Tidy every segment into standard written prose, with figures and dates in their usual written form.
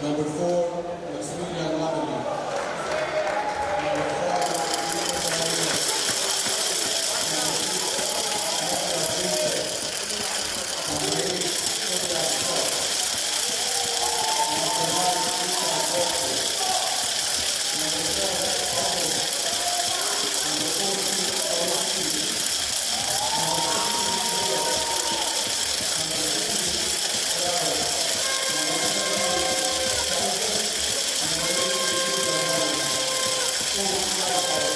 Number 4, Maximilian Lamely. Number 5, Lucas Arena. Number 6, Number 8, Ilya Scott. Number 9, Lukas Volker. Number 12, Pavel. Number 14, Orosky. Number 16, Leo. Number 15, Bravo. Number 17, Joseph. Number 18, Giovanni. Full flag power.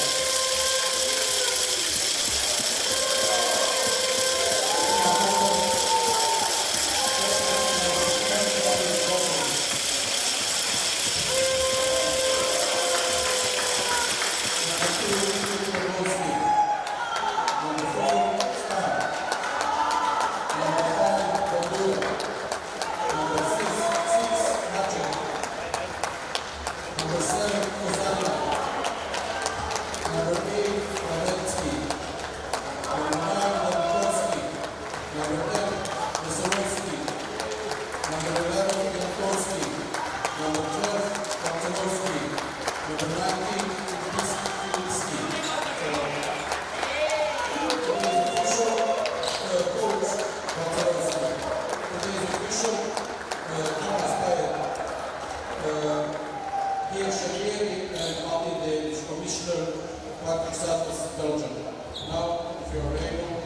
Now, if you are able,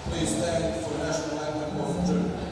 please stand for the national anthem of Germany.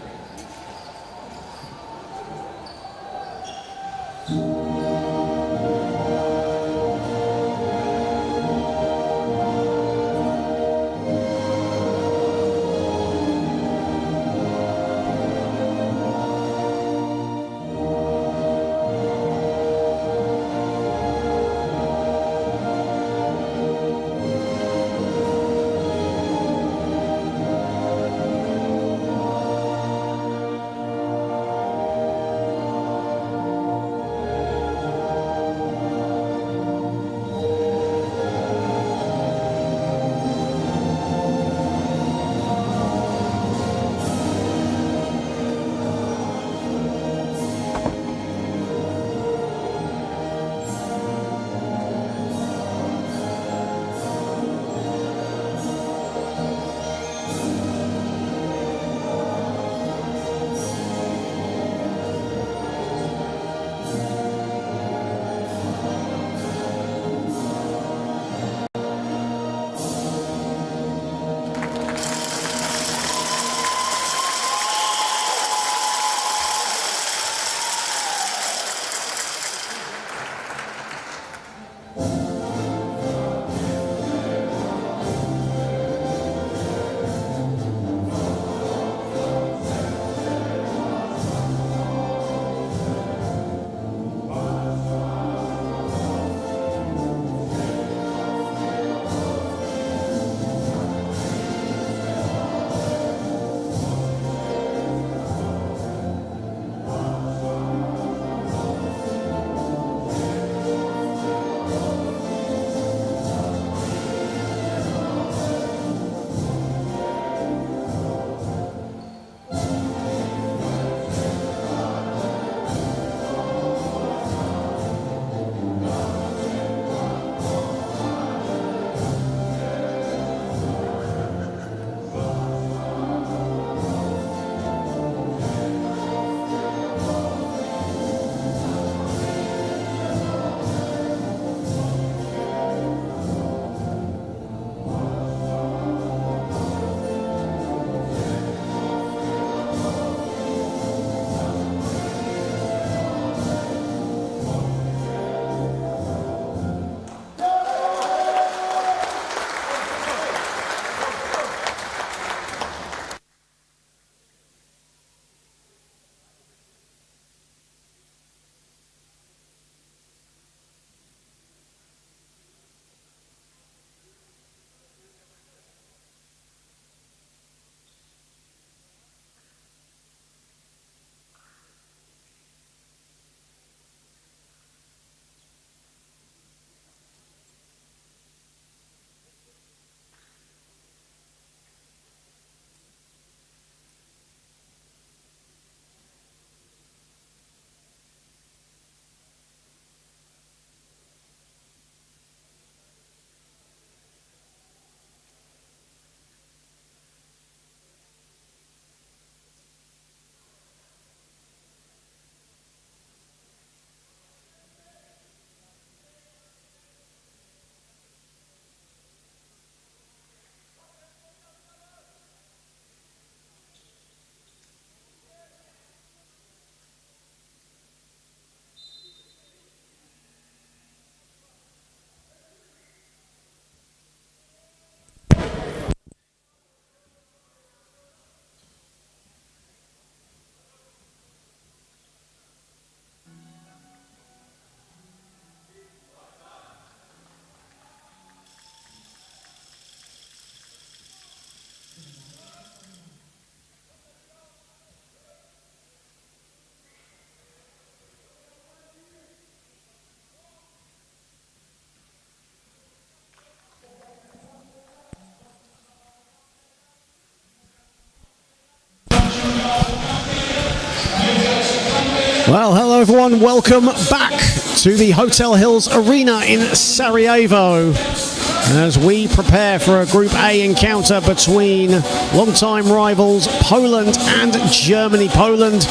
Well, hello everyone, welcome back to the Hotel Hills Arena in Sarajevo as we prepare for a Group A encounter between long-time rivals Poland and Germany. Poland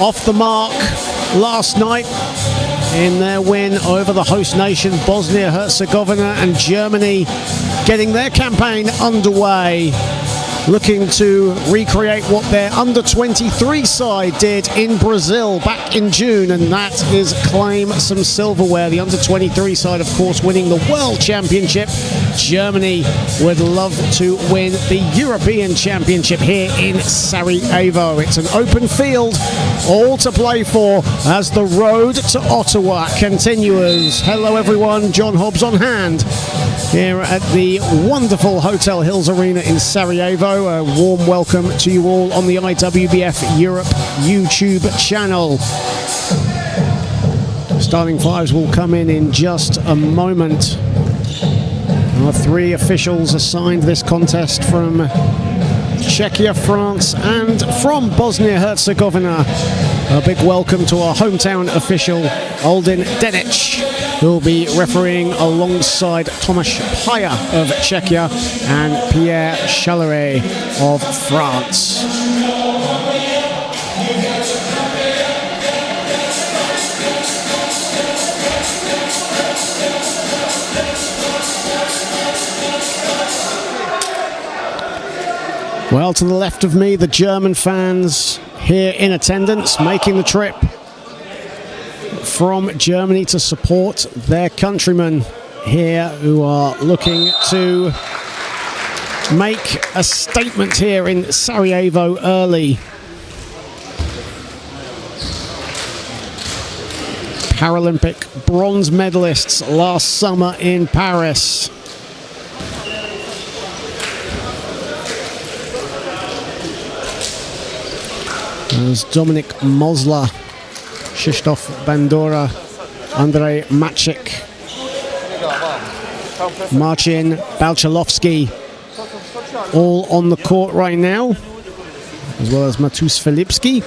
off the mark last night in their win over the host nation Bosnia-Herzegovina, and Germany getting their campaign underway, looking to recreate what their under-23 side did in Brazil back in June, and that is claim some silverware. The under-23 side, of course, winning the World Championship. Germany would love to win the European Championship here in Sarajevo. It's an open field, all to play for as the road to Ottawa continues. Hello everyone, John Hobbs on hand here at the wonderful Hotel Hills Arena in Sarajevo. A warm welcome to you all on the IWBF Europe YouTube channel. Starting fives will come in just a moment. Our three officials assigned this contest from Czechia, France, and from Bosnia-Herzegovina. A big welcome to our hometown official, Aldin Denic, who will be refereeing alongside Tomáš Paja of Czechia and Pierre Chaleret of France. Well, to the left of me, the German fans here in attendance, making the trip from Germany to support their countrymen here who are looking to make a statement here in Sarajevo early. Paralympic bronze medalists last summer in Paris. There's Dominik Mosler, Krzysztof Bandora, Andrzej Maciek, Marcin Balczalowski, all on the court right now, as well as Matus Filipski,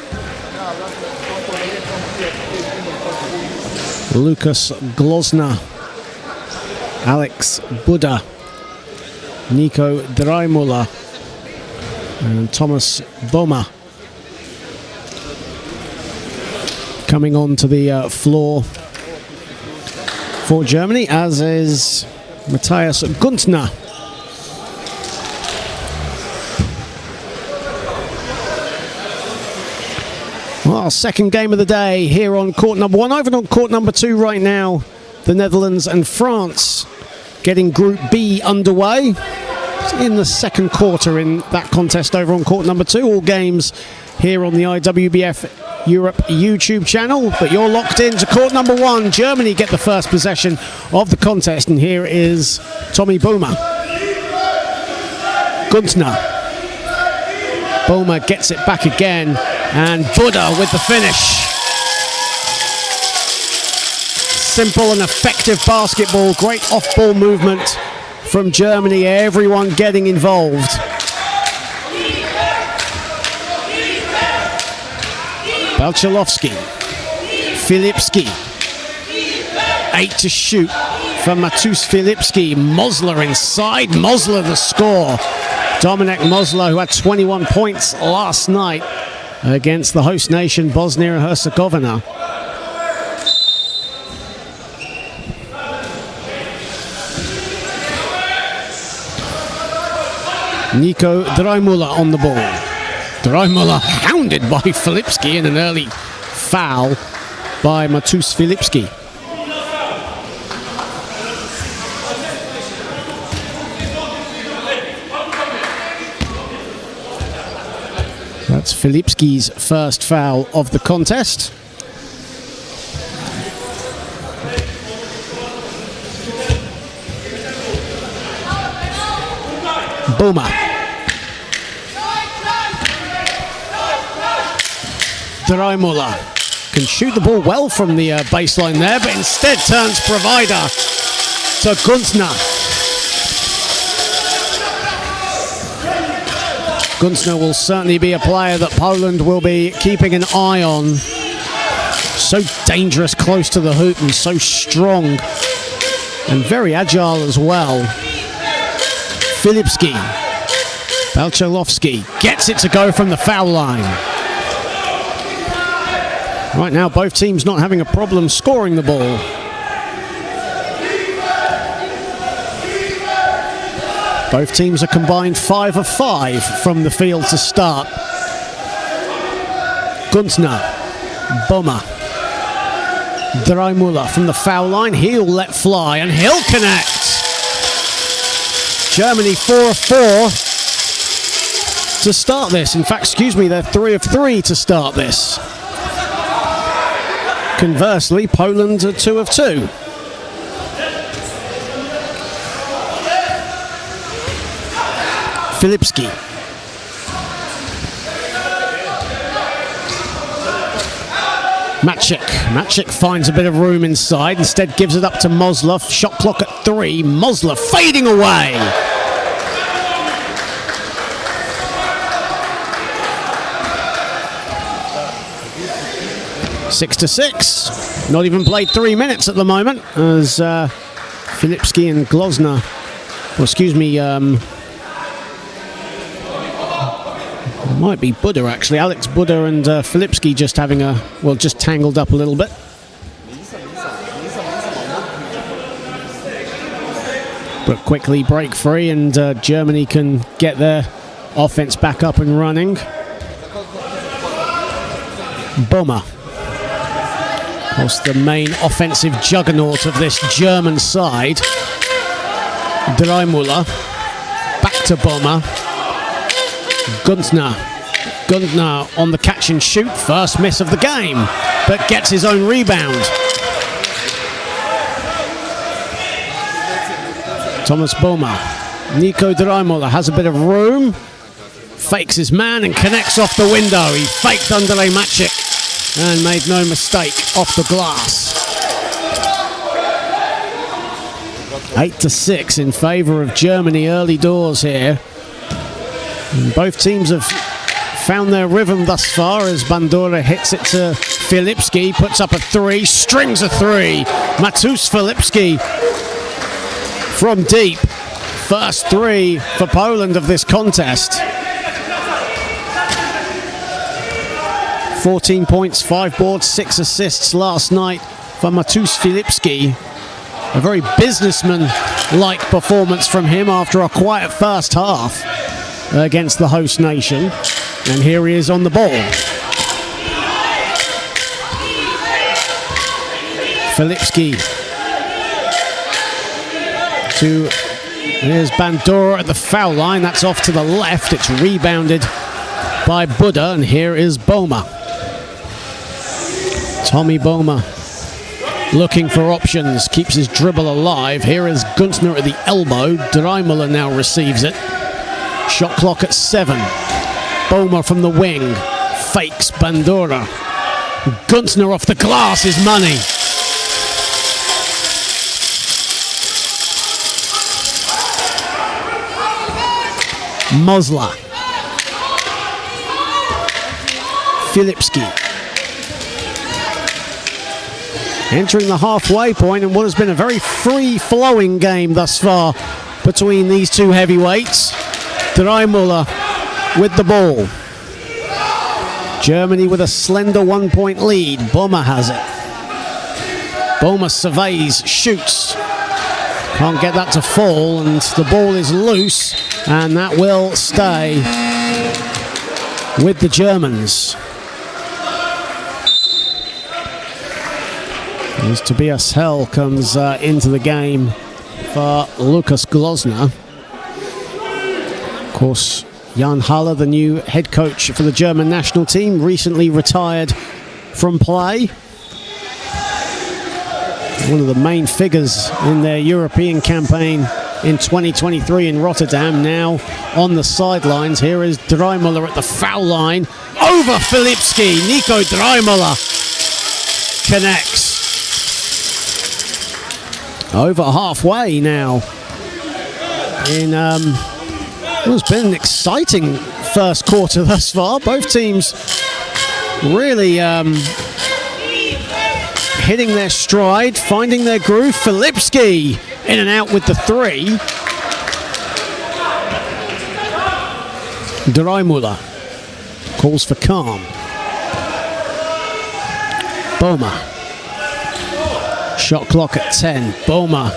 Lukas Glozna, Alex Buda, Nico Dreimula, and Thomas Boma. Coming onto the floor for Germany, as is Matthias Guntner. Well, second game of the day here on court number one. Over on court number two right now, the Netherlands and France getting Group B underway. It's in the second quarter in that contest over on court number two. All games here on the IWBF Europe YouTube channel, but you're locked into court number one. Germany get the first possession of the contest, and here is Tommy Boma. Guntner. Boma gets it back again, and Buda with the finish. Simple and effective basketball, great off-ball movement from Germany, everyone getting involved. Balczalowski, Filipski, 8 to shoot for Matus Filipski. Mosler inside, Mosler the score. Dominik Mosler, who had 21 points last night against the host nation Bosnia and Herzegovina. Nico Dreimula on the ball. Dreimula hounded by Filipski in an early foul by Matus Filipski. That's Filipski's first foul of the contest. Boma. Dreimula can shoot the ball well from the baseline there, but instead turns provider to Guntner. Guntner will certainly be a player that Poland will be keeping an eye on So dangerous close to the hoop and so strong and very agile as well. Filipski. Balchalovsky gets it to go from the foul line. Right now, both teams not having a problem scoring the ball. Both teams are combined 5 of 5 from the field to start. Guntner, Bomber, Dreimüller from the foul line. He'll let fly and he'll connect. Germany 4 of 4 to start this. In fact, they're 3 of 3 to start this. Conversely, Poland are 2 of 2. Filipski. Maciek finds a bit of room inside, instead gives it up to Moslov. Shot clock at 3. Moslov fading away. Six to 6. Not even played 3 minutes at the moment as Filipski and Glozner, might be Buddha actually. Alex Buddha and Filipski just having just tangled up a little bit. But quickly break free and Germany can get their offense back up and running. Bomber. Of course, the main offensive juggernaut of this German side. Dreimüller. Back to Bomber. Guntner on the catch and shoot. First miss of the game, but gets his own rebound. Thomas Bomber. Nico Dreimüller has a bit of room. Fakes his man and connects off the window. He faked Andrzej Maciek and made no mistake off the glass. 8 to 6 in favour of Germany early doors here. And both teams have found their rhythm thus far as Bandura hits it to Filipski, puts up a 3, strings a 3. Matus Filipski from deep. First 3 for Poland of this contest. 14 points, 5 boards, 6 assists last night for Matus Filipski. A very businessman-like performance from him after a quiet first half against the host nation. And here he is on the ball. Filipski here's Bandura at the foul line. That's off to the left. It's rebounded by Buddha, and here is Boma. Tommy Boma looking for options, keeps his dribble alive. Here is Guntner at the elbow. Dreimüller now receives it. Shot clock at 7. Boma from the wing. Fakes Bandura. Guntner off the glass is money. Mosler. Filipski. Entering the halfway point in what has been a very free-flowing game thus far between these two heavyweights. Dreimüller with the ball. Germany with a slender 1-point lead. Bomber has it. Bomber surveys, shoots. Can't get that to fall, and the ball is loose, and that will stay with the Germans. As Tobias Hell comes into the game for Lukas Glozner. Of course, Jan Haller, the new head coach for the German national team, recently retired from play. One of the main figures in their European campaign in 2023 in Rotterdam, now on the sidelines. Here is Dreimüller at the foul line. Over Filipski. Nico Dreimüller connects. Over halfway now in what's been an exciting first quarter thus far. Both teams really hitting their stride, finding their groove. Filipski in and out with the 3. Dreimüller calls for calm. Boma. Shot clock at 10. Boma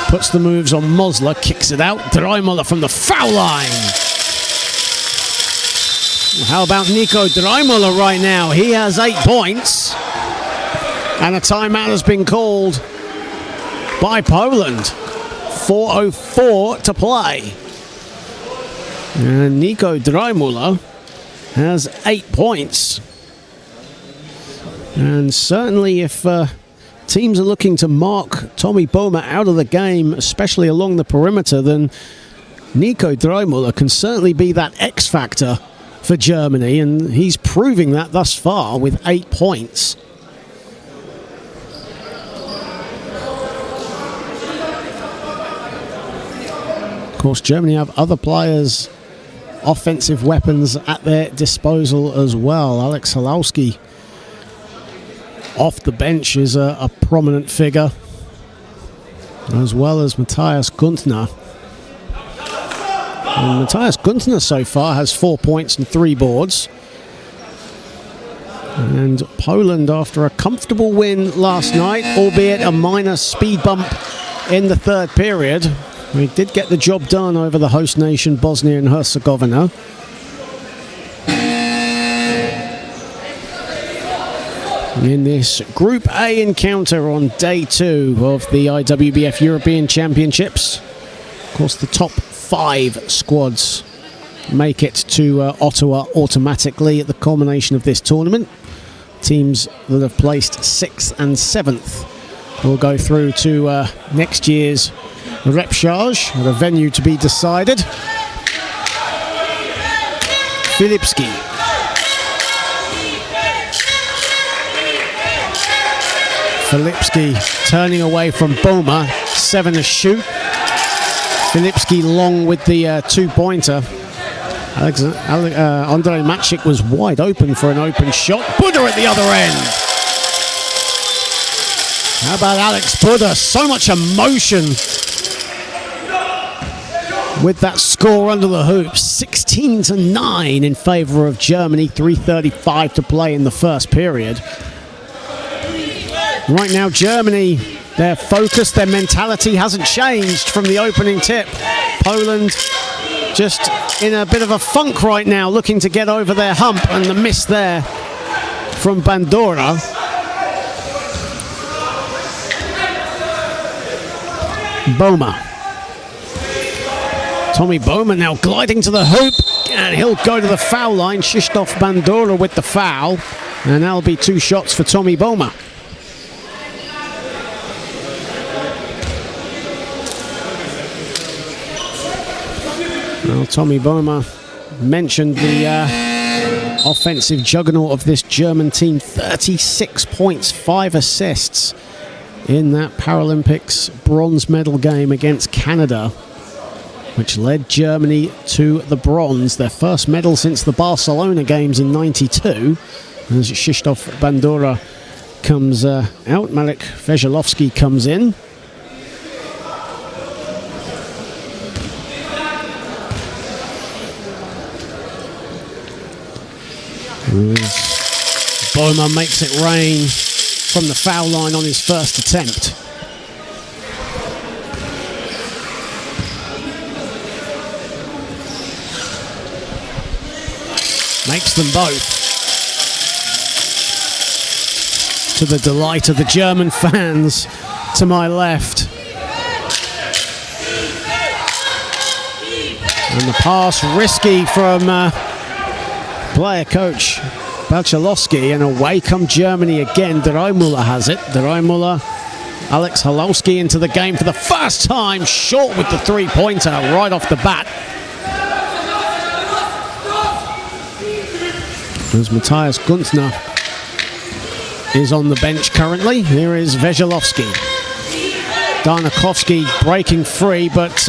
puts the moves on Mosler, kicks it out. Dreimüller from the foul line. How about Nico Dreimüller right now? He has 8 points. And a timeout has been called by Poland. 4:04 to play. And Nico Dreimüller has 8 points. And certainly if teams are looking to mark Tommy Boma out of the game, especially along the perimeter, then Nico Dreimüller can certainly be that X factor for Germany, and he's proving that thus far with 8 points. Of course, Germany have other players, offensive weapons at their disposal as well. Alex Halowski off the bench is a prominent figure, as well as Matthias Guntner. And Matthias Guntner so far has 4 points and 3 boards. And Poland, after a comfortable win last night, albeit a minor speed bump in the 3rd period, we did get the job done over the host nation, Bosnia and Herzegovina. In this Group A encounter on day 2 of the IWBF European Championships. Of course, the top 5 squads make it to Ottawa automatically at the culmination of this tournament. Teams that have placed 6th and 7th will go through to next year's repechage at a venue to be decided. Filipski. Filipski turning away from Boma. 7 to shoot. Filipski long with the 2-pointer. Andrei Matchik was wide open for an open shot. Buddha at the other end. How about Alex Buddha? So much emotion with that score under the hoop. 16-9 in favour of Germany. 3:35 to play in the first period. Right now, Germany, their focus, their mentality hasn't changed from the opening tip. Poland just in a bit of a funk right now, looking to get over their hump, and the miss there from Bandura. Boma. Tommy Boma now gliding to the hoop, and he'll go to the foul line. Krzysztof Bandura with the foul, and that'll be 2 shots for Tommy Boma. Well, Tommy Boma mentioned the offensive juggernaut of this German team. 36 points, 5 assists in that Paralympics bronze medal game against Canada, which led Germany to the bronze, their first medal since the Barcelona games in '92. As Krzysztof Bandura comes out, Marek Veselovsky comes in. Boma makes it rain from the foul line on his first attempt. Makes them both. To the delight of the German fans to my left. And the pass risky from player coach Balchalowski, and away come Germany again. Dreimüller has it. Dreimüller, Alex Halowski into the game for the first time, short with the 3-pointer right off the bat. As Matthias Guntner is on the bench currently. Here is Veselovsky. Darnakovsky breaking free, but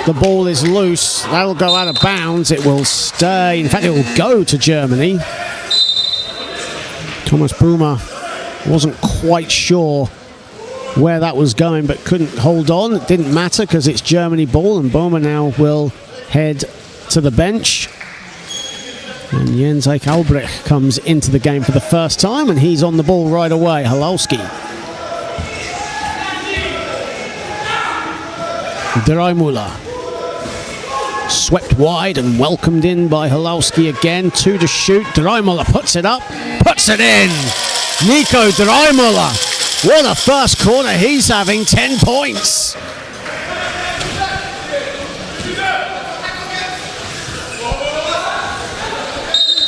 the ball is loose. That'll go out of bounds. It will stay. In fact, it will go to Germany. Thomas Boomer wasn't quite sure where that was going, but couldn't hold on. It didn't matter because it's Germany ball, and Boomer now will head to the bench. And Jens Eik Albrecht comes into the game for the first time, and he's on the ball right away. Halowski. Dreimüller. Swept wide and welcomed in by Halowski again. 2 to shoot. Dreimüller puts it up, puts it in. Nico Dreimüller. What a first quarter he's having. 10 points.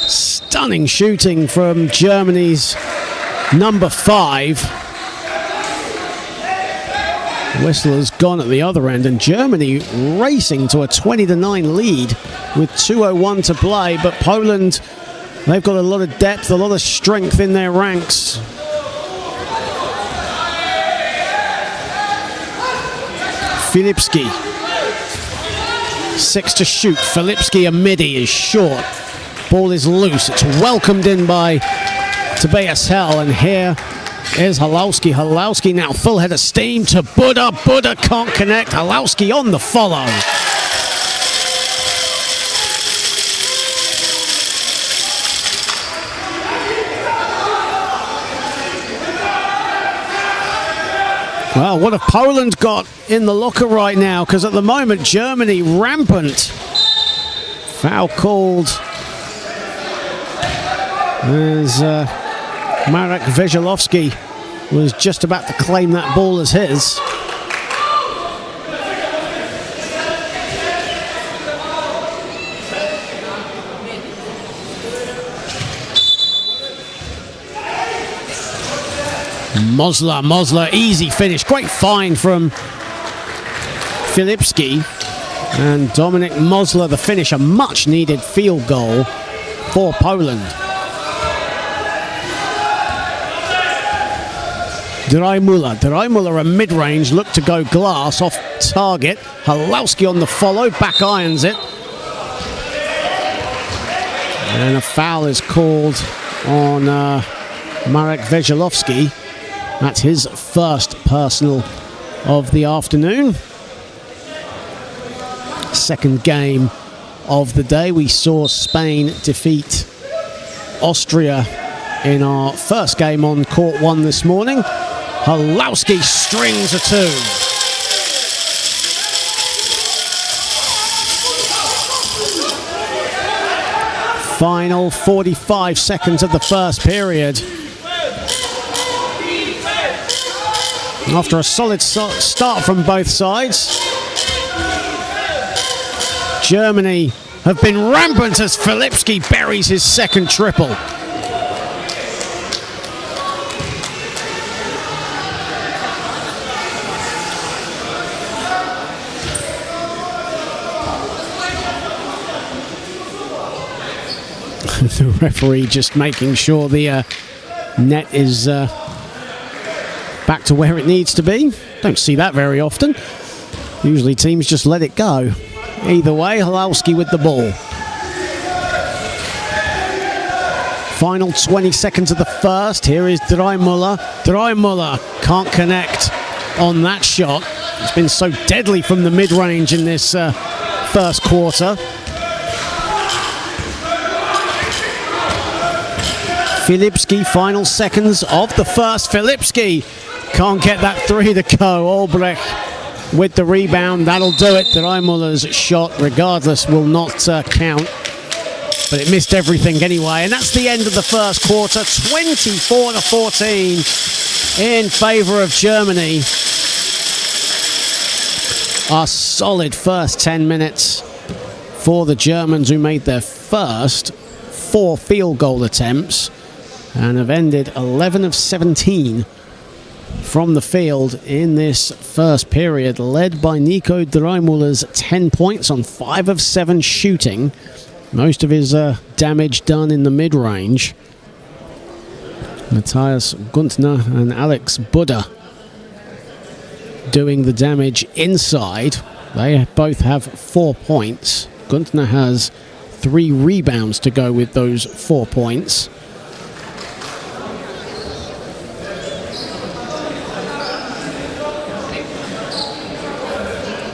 Stunning shooting from Germany's number 5. Whistler's gone at the other end, and Germany racing to a 20-9 lead with 2:01 to play. But Poland, they've got a lot of depth, a lot of strength in their ranks. Filipski. 6 to shoot. Filipski, a midi, is short. Ball is loose. It's welcomed in by Tobias Hell, and here is Halowski. Halowski now full head of steam to Buddha. Buddha can't connect. Halowski on the follow. Well, what have Poland got in the locker right now? Because at the moment, Germany rampant. Foul called as Marek Veselovsky was just about to claim that ball as his. Mosler, easy finish. Great find from Filipski. And Dominik Mosler, the finish, a much needed field goal for Poland. Dreimüller a mid-range, looked to go glass off target. Halowski on the follow, back irons it. And a foul is called on Marek Veselovsky. That's his first personal of the afternoon. Second game of the day. We saw Spain defeat Austria in our first game on court 1 this morning. Halowski strings a 2. Final 45 seconds of the first period. After a solid start from both sides, Germany have been rampant as Filipski buries his second triple. The referee just making sure the net is back to where it needs to be. Don't see that very often. Usually teams just let it go. Either way, Halowski with the ball. Final 20 seconds of the first. Here is Dreimüller. Dreimüller can't connect on that shot. It's been so deadly from the mid-range in this first quarter. Filipski, final seconds of the first. Filipski can't get that 3 to go. Albrecht with the rebound. That'll do it. Dreimüller's shot, regardless, will not count. But it missed everything anyway. And that's the end of the first quarter. 24-14 in favour of Germany. A solid first 10 minutes for the Germans, who made their first 4 field goal attempts and have ended 11 of 17 from the field in this first period, led by Nico Dreimüller's 10 points on 5 of 7 shooting. Most of his damage done in the mid-range. Matthias Guntner and Alex Buddha doing the damage inside. They both have 4 points. Guntner has 3 rebounds to go with those 4 points.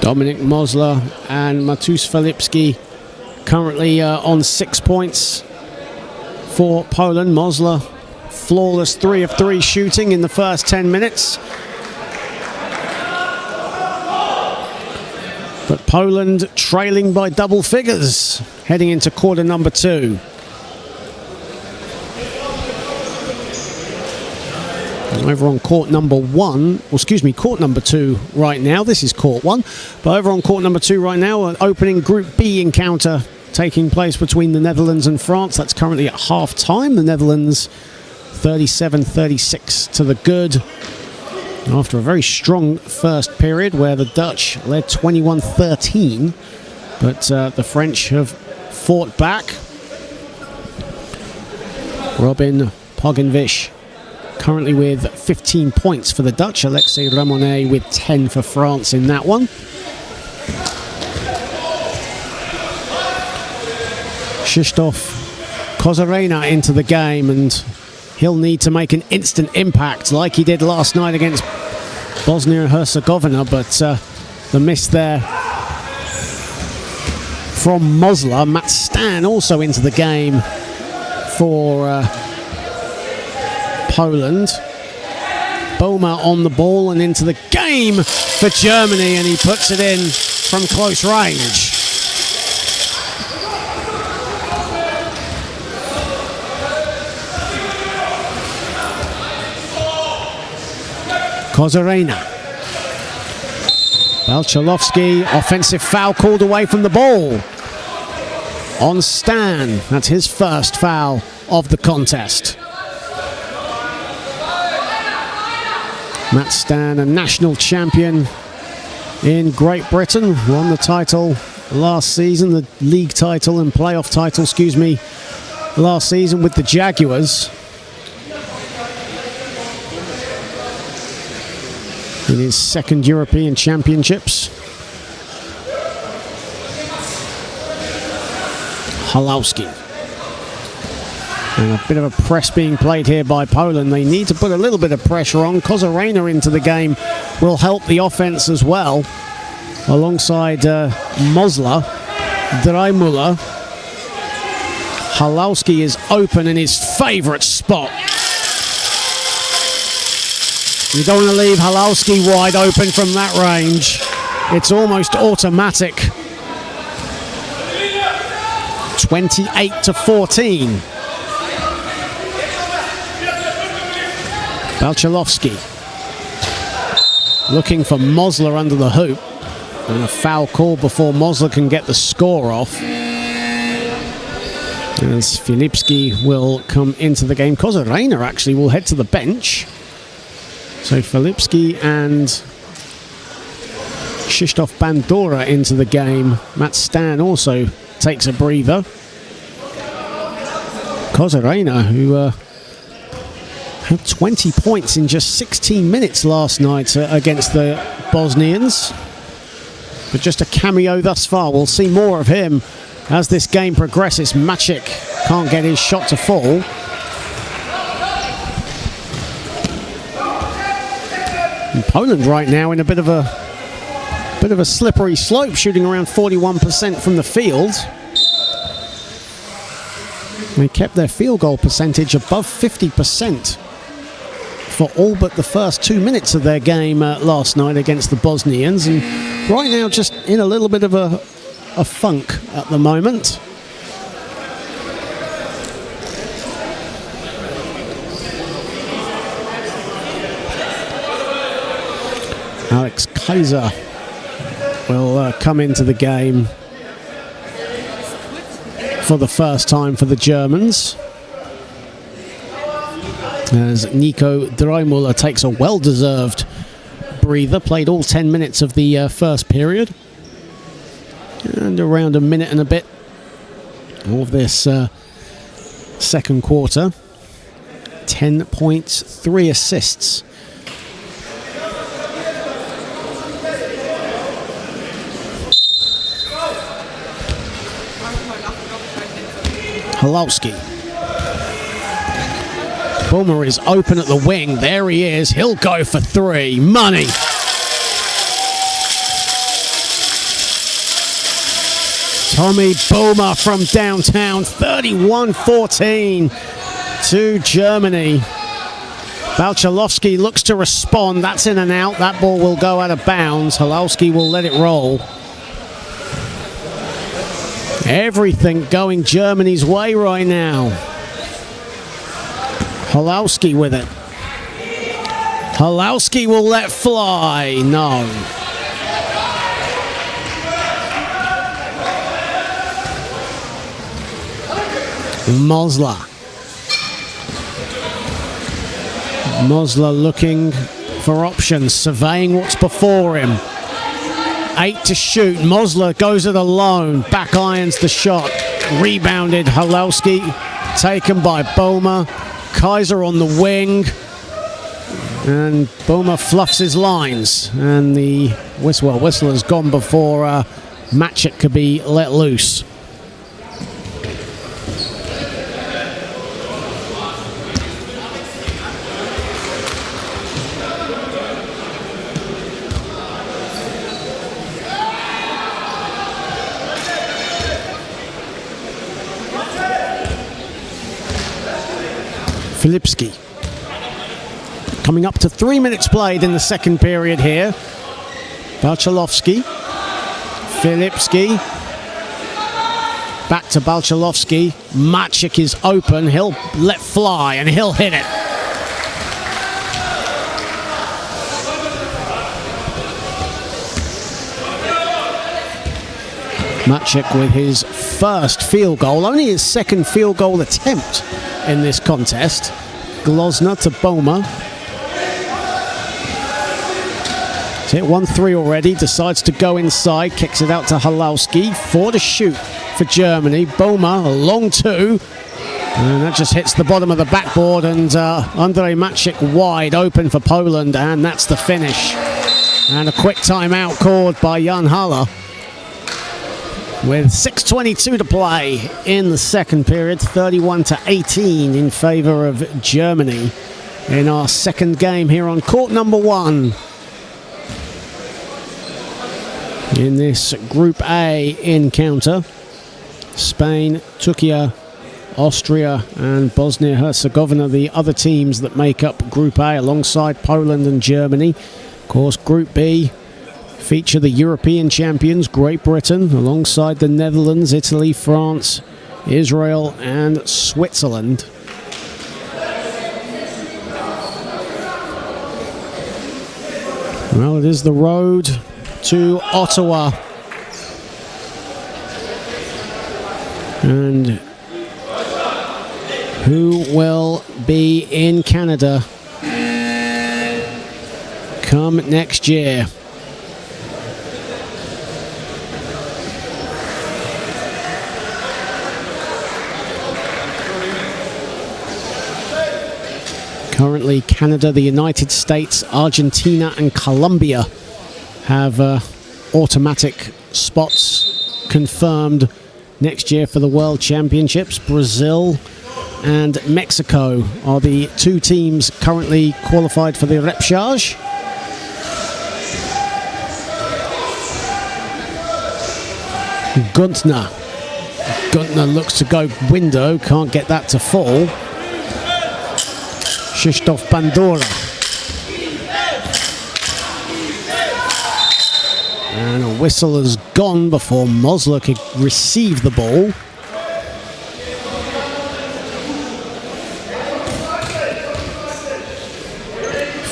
Dominik Mosler and Matus Filipski currently on 6 points for Poland. Mosler flawless 3 of 3 shooting in the first 10 minutes. But Poland trailing by double figures heading into quarter number 2. Over on court number 1, or excuse me, court number 2 right now. This is court 1. But over on court number 2 right now, an opening Group B encounter taking place between the Netherlands and France. That's currently at half time. The Netherlands 37-36 to the good. After a very strong first period where the Dutch led 21-13. But the French have fought back. Robin Pogenvish currently with 15 points for the Dutch. Alexei Ramonet with 10 for France in that one. Krzysztof Kozarena into the game, and he'll need to make an instant impact like he did last night against Bosnia and Herzegovina, but the miss there from Mosler. Matt Stan also into the game for Poland. Boma on the ball and into the game for Germany, and he puts it in from close range. Kozarena. Balchalovsky, offensive foul called away from the ball on Stan. That's his first foul of the contest. Matt Stan, a national champion in Great Britain, won the title last season, the league title and playoff title, last season with the Jaguars. In his second European Championships. Halowski. And a bit of a press being played here by Poland. They need to put a little bit of pressure on. Kozarena into the game will help the offense as well. Alongside Mosler, Dreimüller. Halowski is open in his favourite spot. You don't want to leave Halowski wide open from that range. It's almost automatic. 28-14. Balchalovsky looking for Mosler under the hoop. And a foul call before Mosler can get the score off. As Filipski will come into the game. Kozarena actually will head to the bench. So Filipski and Krzysztof Bandora into the game. Matt Stan also takes a breather. Kozarena, who had 20 points in just 16 minutes last night against the Bosnians. But just a cameo thus far. We'll see more of him as this game progresses. Maciek can't get his shot to fall. And Poland right now in a bit of a slippery slope, shooting around 41% from the field. They kept their field goal percentage above 50% for all but the first 2 minutes of their game last night against the Bosnians, and right now just in a little bit of a funk at the moment. Alex Kaiser will come into the game for the first time for the Germans, as Nico Dreimüller takes a well-deserved breather. Played all 10 minutes of the first period, and around a minute and a bit of this second quarter. 10 points, 3 assists. Halowski. Boomer is open at the wing. There he is. He'll go for 3. Money. Tommy Boma from downtown, 31-14 to Germany. Balchalovsky looks to respond. That's in and out. That ball will go out of bounds. Halowski will let it roll. Everything going Germany's way right now. Halowski with it. Halowski will let fly. No. Mosler looking for options, surveying what's before him. 8 to shoot. Mosler goes it alone. Back irons the shot. Rebounded. Halowski taken by Boma. Kaiser on the wing. And Boma fluffs his lines. And the whistler's gone before Maciek could be let loose. Filipski. Coming up to 3 minutes played in the second period here. Balchalovsky. Filipski. Back to Balchalovsky. Maciek is open. He'll let fly and he'll hit it. Maciek with his first field goal. Only his second field goal attempt in this contest. Glozner to Boma. He's hit 1-3 already, decides to go inside, kicks it out to Halowski. 4 to shoot for Germany. Boma, a long 2. And that just hits the bottom of the backboard, and Andrzej Maciek wide open for Poland, and that's the finish. And a quick timeout called by Jan Haller. With 6:22 to play in the second period, 31-18 in favour of Germany in our second game here on court number 1 in this Group A encounter. Spain, Turkey, Austria and Bosnia-Herzegovina, the other teams that make up Group A alongside Poland and Germany. Of course, Group B feature the European champions, Great Britain, alongside the Netherlands, Italy, France, Israel and Switzerland. Well, it is the road to Ottawa. And who will be in Canada come next year? Currently, Canada, the United States, Argentina and Colombia have automatic spots confirmed next year for the World Championships. Brazil and Mexico are the two teams currently qualified for the repechage. Guntner looks to go window, can't get that to fall. Krzysztof Bandura. And a whistle has gone before Mosler could receive the ball.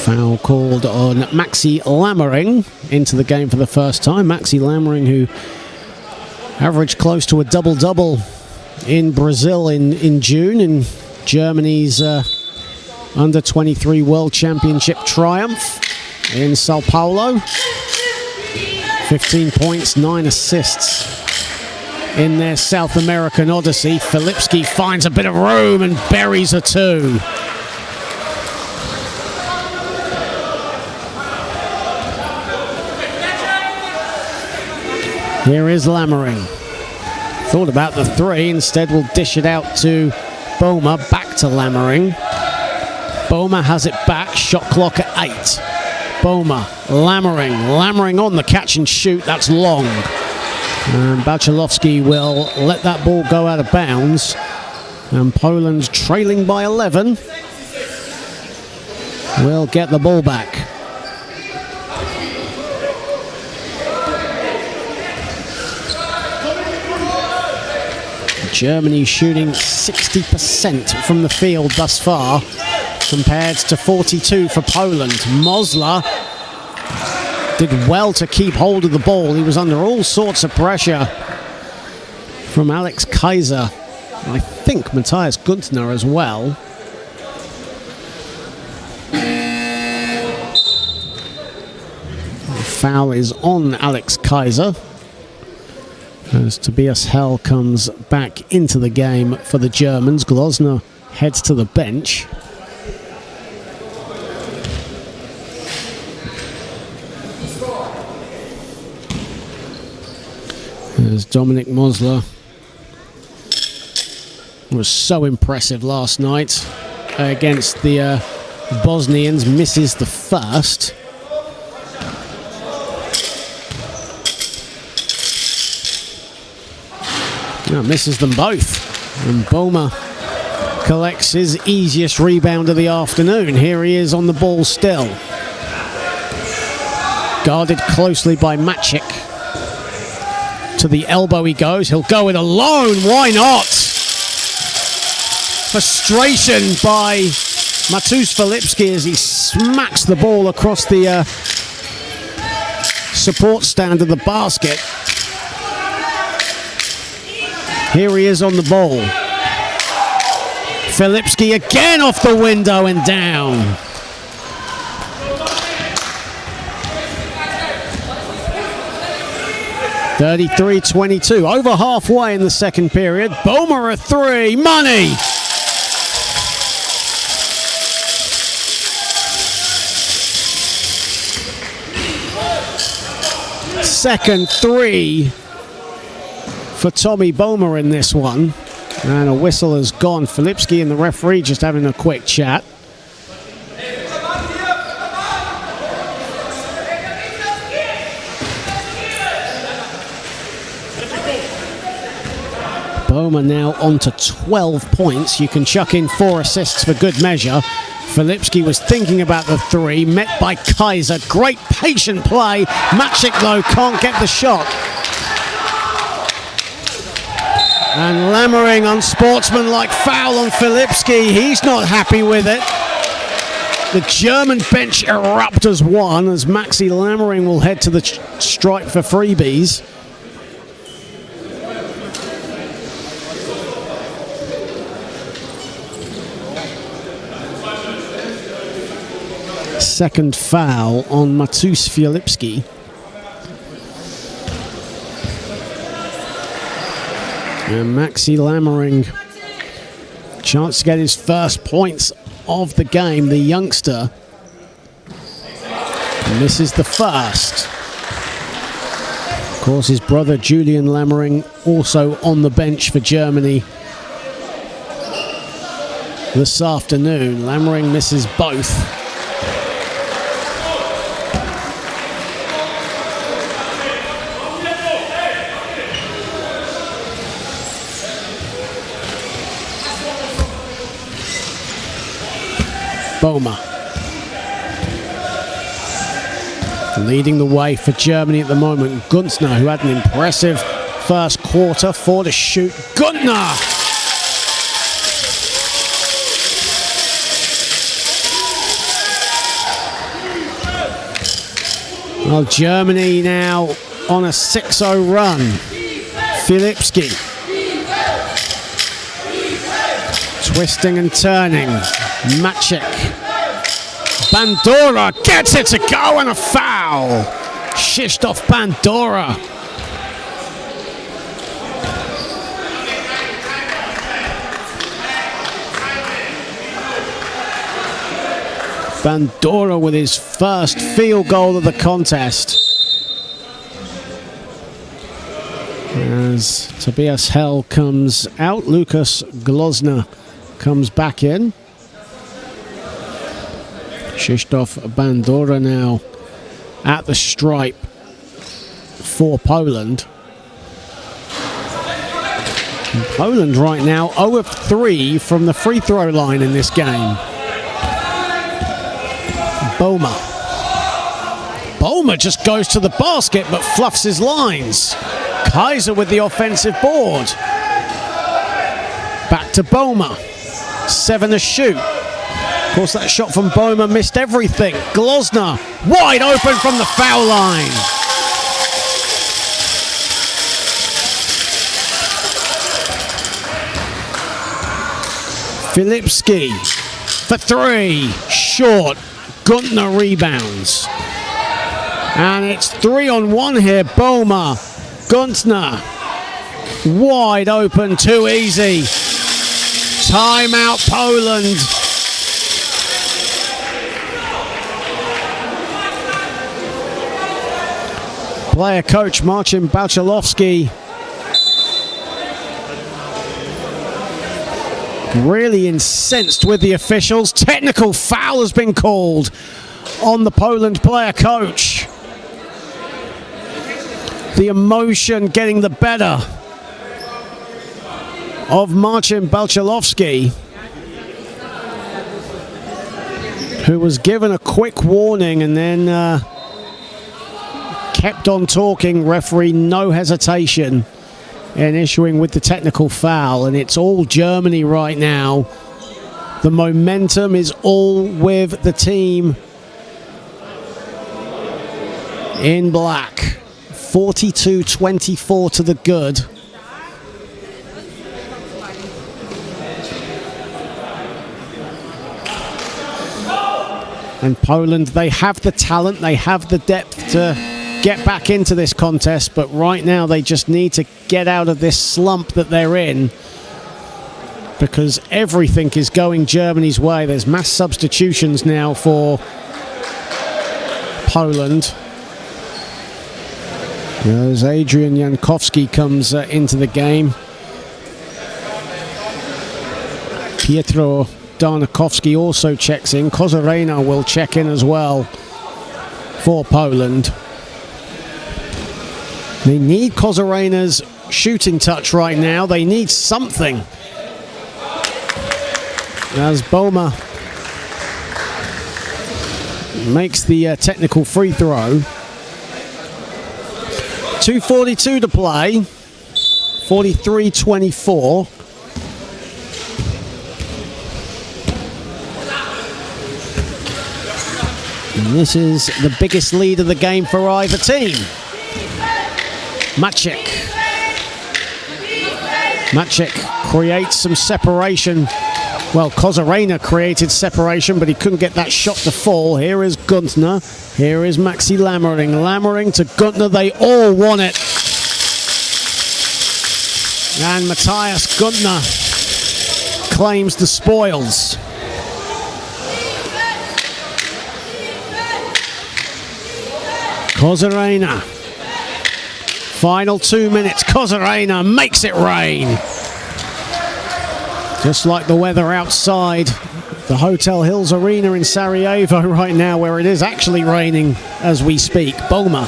Foul called on Maxi Lammering into the game for the first time. Maxi Lammering, who averaged close to a double-double in Brazil in June, in Germany's Under-23 World Championship triumph in Sao Paulo. 15 points, 9 assists in their South American odyssey. Filipski finds a bit of room and buries a 2. Here is Lammering. Thought about the 3, instead will dish it out to Boma, back to Lammering. Boma has it back, shot clock at 8. Boma, Lammering on the catch and shoot, that's long. And Bachalowski will let that ball go out of bounds. And Poland, trailing by 11, will get the ball back. Germany shooting 60% from the field thus far, compared to 42 for Poland. Mosler did well to keep hold of the ball. He was under all sorts of pressure from Alex Kaiser. I think Matthias Guntner as well. The foul is on Alex Kaiser as Tobias Hell comes back into the game for the Germans. Glosner heads to the bench. As Dominik Mosler was so impressive last night against the Bosnians, misses the first. No, misses them both. And Boma collects his easiest rebound of the afternoon. Here he is on the ball still. Guarded closely by Maciek. To the elbow he goes. He'll go it alone. Why not? Frustration by Matus Filipski as he smacks the ball across the support stand of the basket. Here he is on the ball. Filipski again off the window and down. (33-22). Over halfway in the second period. Boma a three. Money! Second three for Tommy Boma in this one. And a whistle has gone. Filipski and the referee just having a quick chat. Boma now on to 12 points. You can chuck in 4 assists for good measure. Filipski was thinking about the three, met by Kaiser. Great patient play. Maciek, though, can't get the shot. And Lammering, unsportsmanlike foul on Filipski. He's not happy with it. The German bench erupt as one, as Maxi Lammering will head to the stripe for freebies. Second foul on Matus Filipski. And Maxi Lammering, chance to get his first points of the game. The youngster misses the first. Of course, his brother Julian Lammering also on the bench for Germany this afternoon. Lammering misses both. Boma leading the way for Germany at the moment. Guntner, who had an impressive first quarter, 4 to shoot. Guntner! Well, Germany now on a 6-0 run. Filipski twisting and turning. Maciek. Bandora gets it to go and a foul. Krzysztof Bandora. Bandora with his first field goal of the contest. As Tobias Hell comes out, Lukas Glosner comes back in. Krzysztof Bandora now at the stripe for Poland. Poland right now 0 of 3 from the free throw line in this game. Boma just goes to the basket but fluffs his lines. Kaiser with the offensive board. Back to Boma. 7 to shoot. Of course, that shot from Boma missed everything. Glosner wide open from the foul line. Filipski for 3. Short. Guntner rebounds. And it's 3-on-1 here. Boma. Guntner. Wide open. Too easy. Timeout, Poland. Player coach Marcin Balcelowski really incensed with the officials. Technical foul has been called on the Poland player coach. The emotion getting the better of Marcin Balcelowski, who was given a quick warning and then kept on talking. Referee, no hesitation in issuing with the technical foul, and it's all Germany right now. The momentum is all with the team in black. 42-24 to the good. And Poland, they have the talent, they have the depth to get back into this contest, but right now they just need to get out of this slump that they're in, because everything is going Germany's way. There's mass substitutions now for Poland. As Adrian Jankowski comes into the game. Pietro Darnakowski also checks in. Kozarena will check in as well for Poland. They need Kozarena's shooting touch right now. They need something. As Boma makes the technical free throw. 2:42 to play. 43-24. And this is the biggest lead of the game for either team. Maciek creates some separation. Well, Kozarena created separation, but he couldn't get that shot to fall. Here is Guntner. Here is Maxi Lammering. Lammering to Guntner. They all want it. And Matthias Guntner claims the spoils. Kozarena. Final 2 minutes. Kozarena makes it rain. Just like the weather outside the Hotel Hills Arena in Sarajevo right now, where it is actually raining as we speak. Boma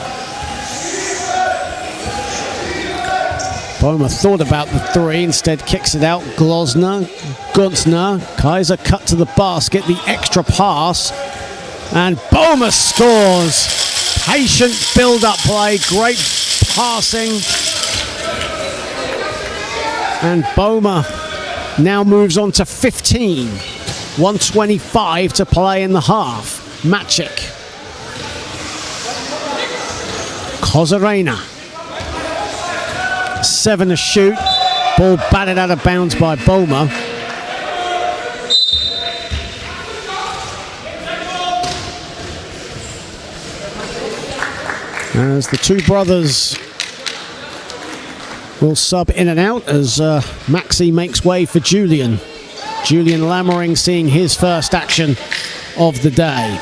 thought about the 3, instead kicks it out. Glosner, Guntner, Kaiser cut to the basket, the extra pass, and Boma scores. Patient build-up play, great passing, and Boma now moves on to 15. 1:25 to play in the half. Maciek. Kozarena. 7 to shoot. Ball batted out of bounds by Boma. As the two brothers will sub in and out as Maxi makes way for Julian. Julian Lammering seeing his first action of the day.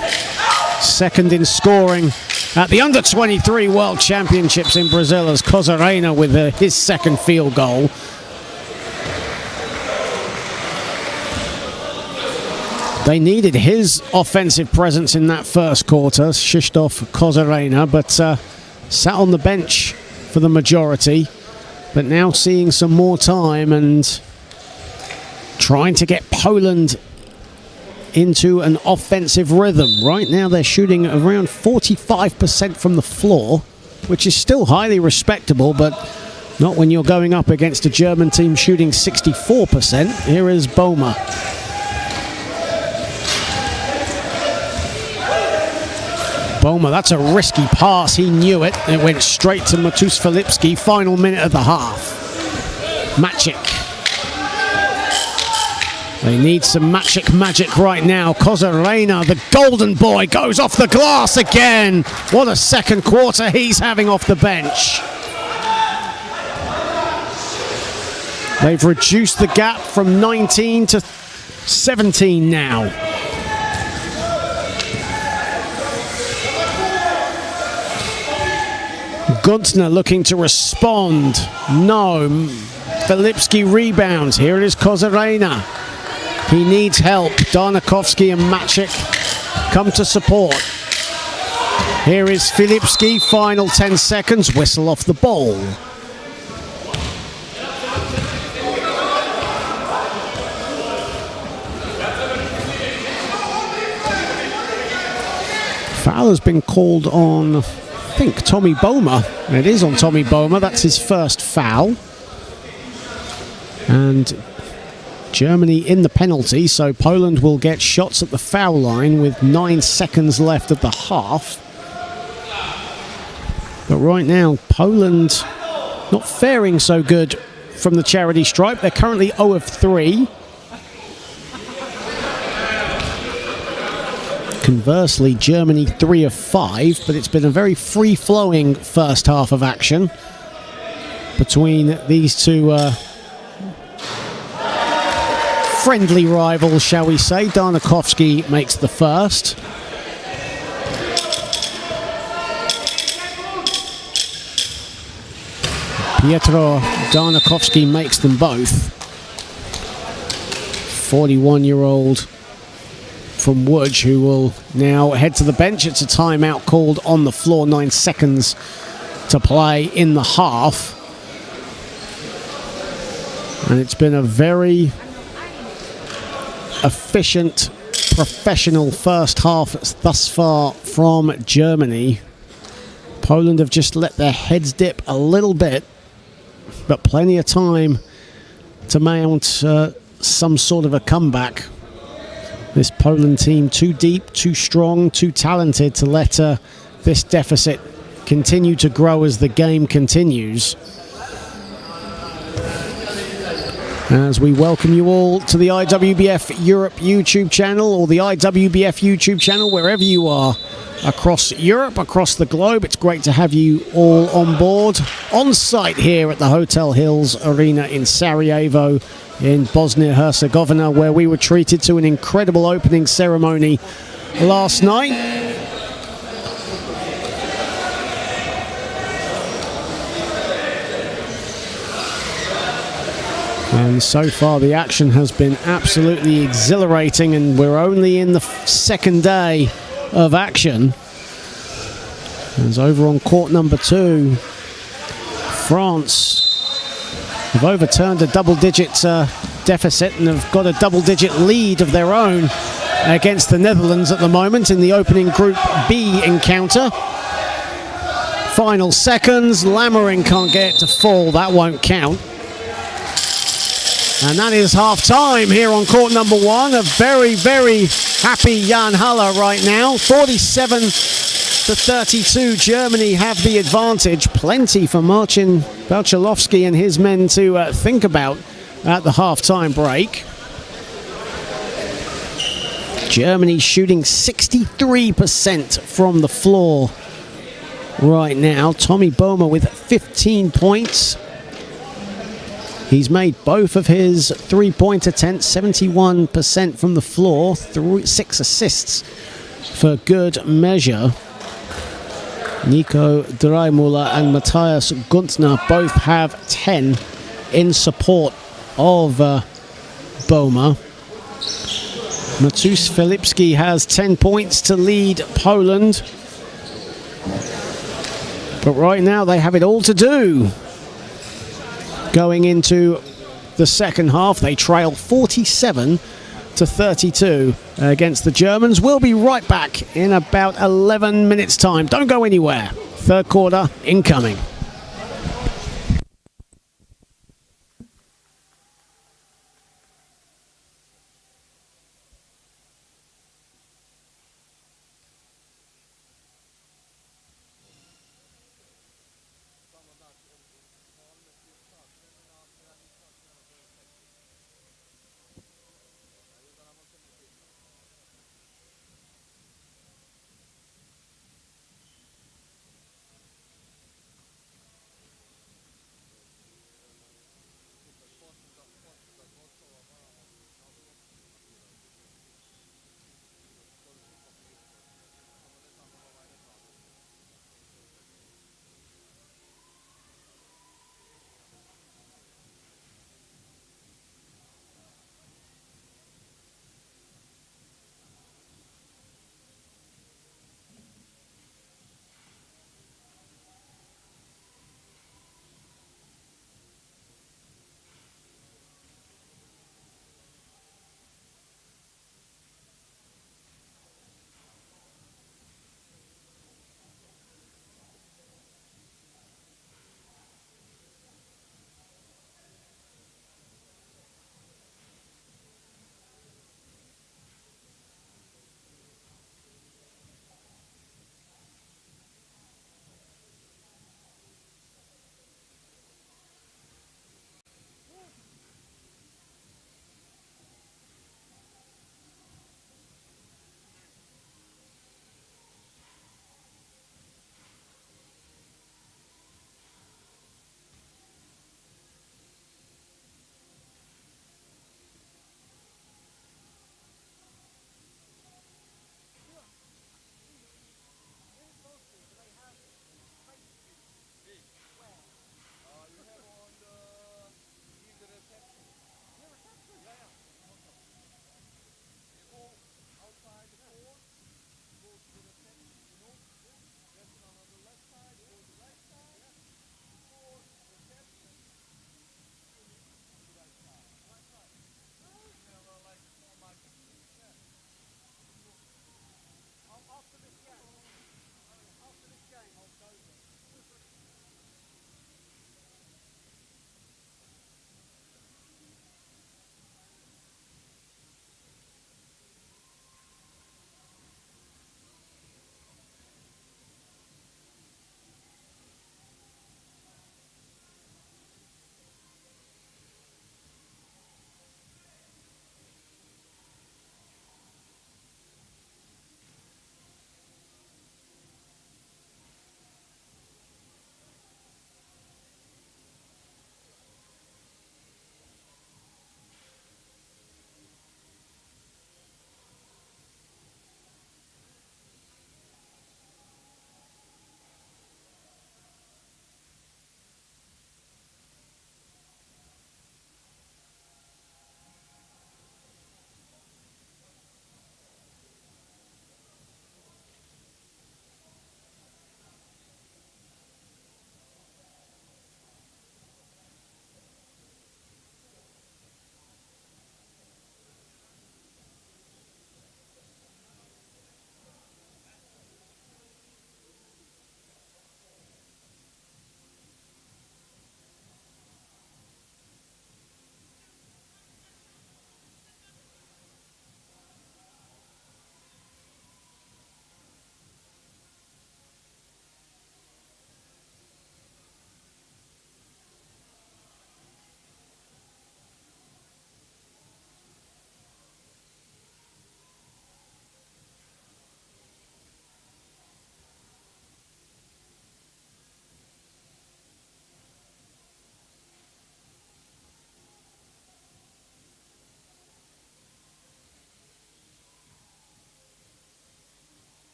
Second in scoring at the Under-23 World Championships in Brazil as Kozarena with his second field goal. They needed his offensive presence in that first quarter, Krzysztof Kozarena, but sat on the bench for the majority. but now seeing some more time and trying to get Poland into an offensive rhythm. Right now they're shooting around 45% from the floor, which is still highly respectable, but not when you're going up against a German team shooting 64%. Here is Boma. Boma, that's a risky pass. He knew it. It went straight to Matus Filipski. Final minute of the half. Maciek. They need some magic right now. Kozarena, the golden boy, goes off the glass again. What a second quarter he's having off the bench. They've reduced the gap from 19 to 17 now. Guntner looking to respond. No. Filipski rebounds. Here it is Kozarena. He needs help. Darnakovsky and Maciek come to support. Here is Filipski. Final 10 seconds. Whistle off the ball. Foul has been called on, I think, Tommy Boma. And it is on Tommy Boma. That's his first foul. And Germany in the penalty, so Poland will get shots at the foul line with 9 seconds left of the half. But right now, Poland not faring so good from the charity stripe. They're currently 0 of 3. Conversely, Germany 3 of 5, but it's been a very free-flowing first half of action between these two friendly rivals, shall we say. Darnakovsky makes the first. Pietro Darnakovsky makes them both. 41-year-old from Łódź, who will now head to the bench. It's a timeout called on the floor. 9 seconds to play in the half. And it's been a very efficient, professional first half thus far from Germany. Poland have just let their heads dip a little bit, but plenty of time to mount some sort of a comeback. This Poland team too deep, too strong, too talented to let this deficit continue to grow as the game continues. As we welcome you all to the IWBF Europe YouTube channel, or the IWBF YouTube channel, wherever you are across Europe, across the globe. It's great to have you all on board, on site here at the Hotel Hills Arena in Sarajevo, in Bosnia-Herzegovina, where we were treated to an incredible opening ceremony last night. And so far the action has been absolutely exhilarating, and we're only in the second day of action. As over on court number 2, France have overturned a double-digit deficit and have got a double-digit lead of their own against the Netherlands at the moment in the opening Group B encounter. Final seconds. Lammering can't get it to fall. That won't count. And that is half-time here on court number 1. A very, very happy Jan Haller right now. 47-32. Germany have the advantage. Plenty for Marcin Belchalowski and his men to think about at the half-time break. Germany shooting 63% from the floor right now. Tommy Boma with 15 points. He's made both of his three-point attempts, 71% from the floor, 6 assists for good measure. Nico Dreimüller and Matthias Guntner both have 10 in support of Boma. Matus Filipski has 10 points to lead Poland. But right now they have it all to do. going into the second half. They trail 47-32 against the Germans. We'll be right back in about 11 minutes' time. Don't go anywhere. Third quarter incoming.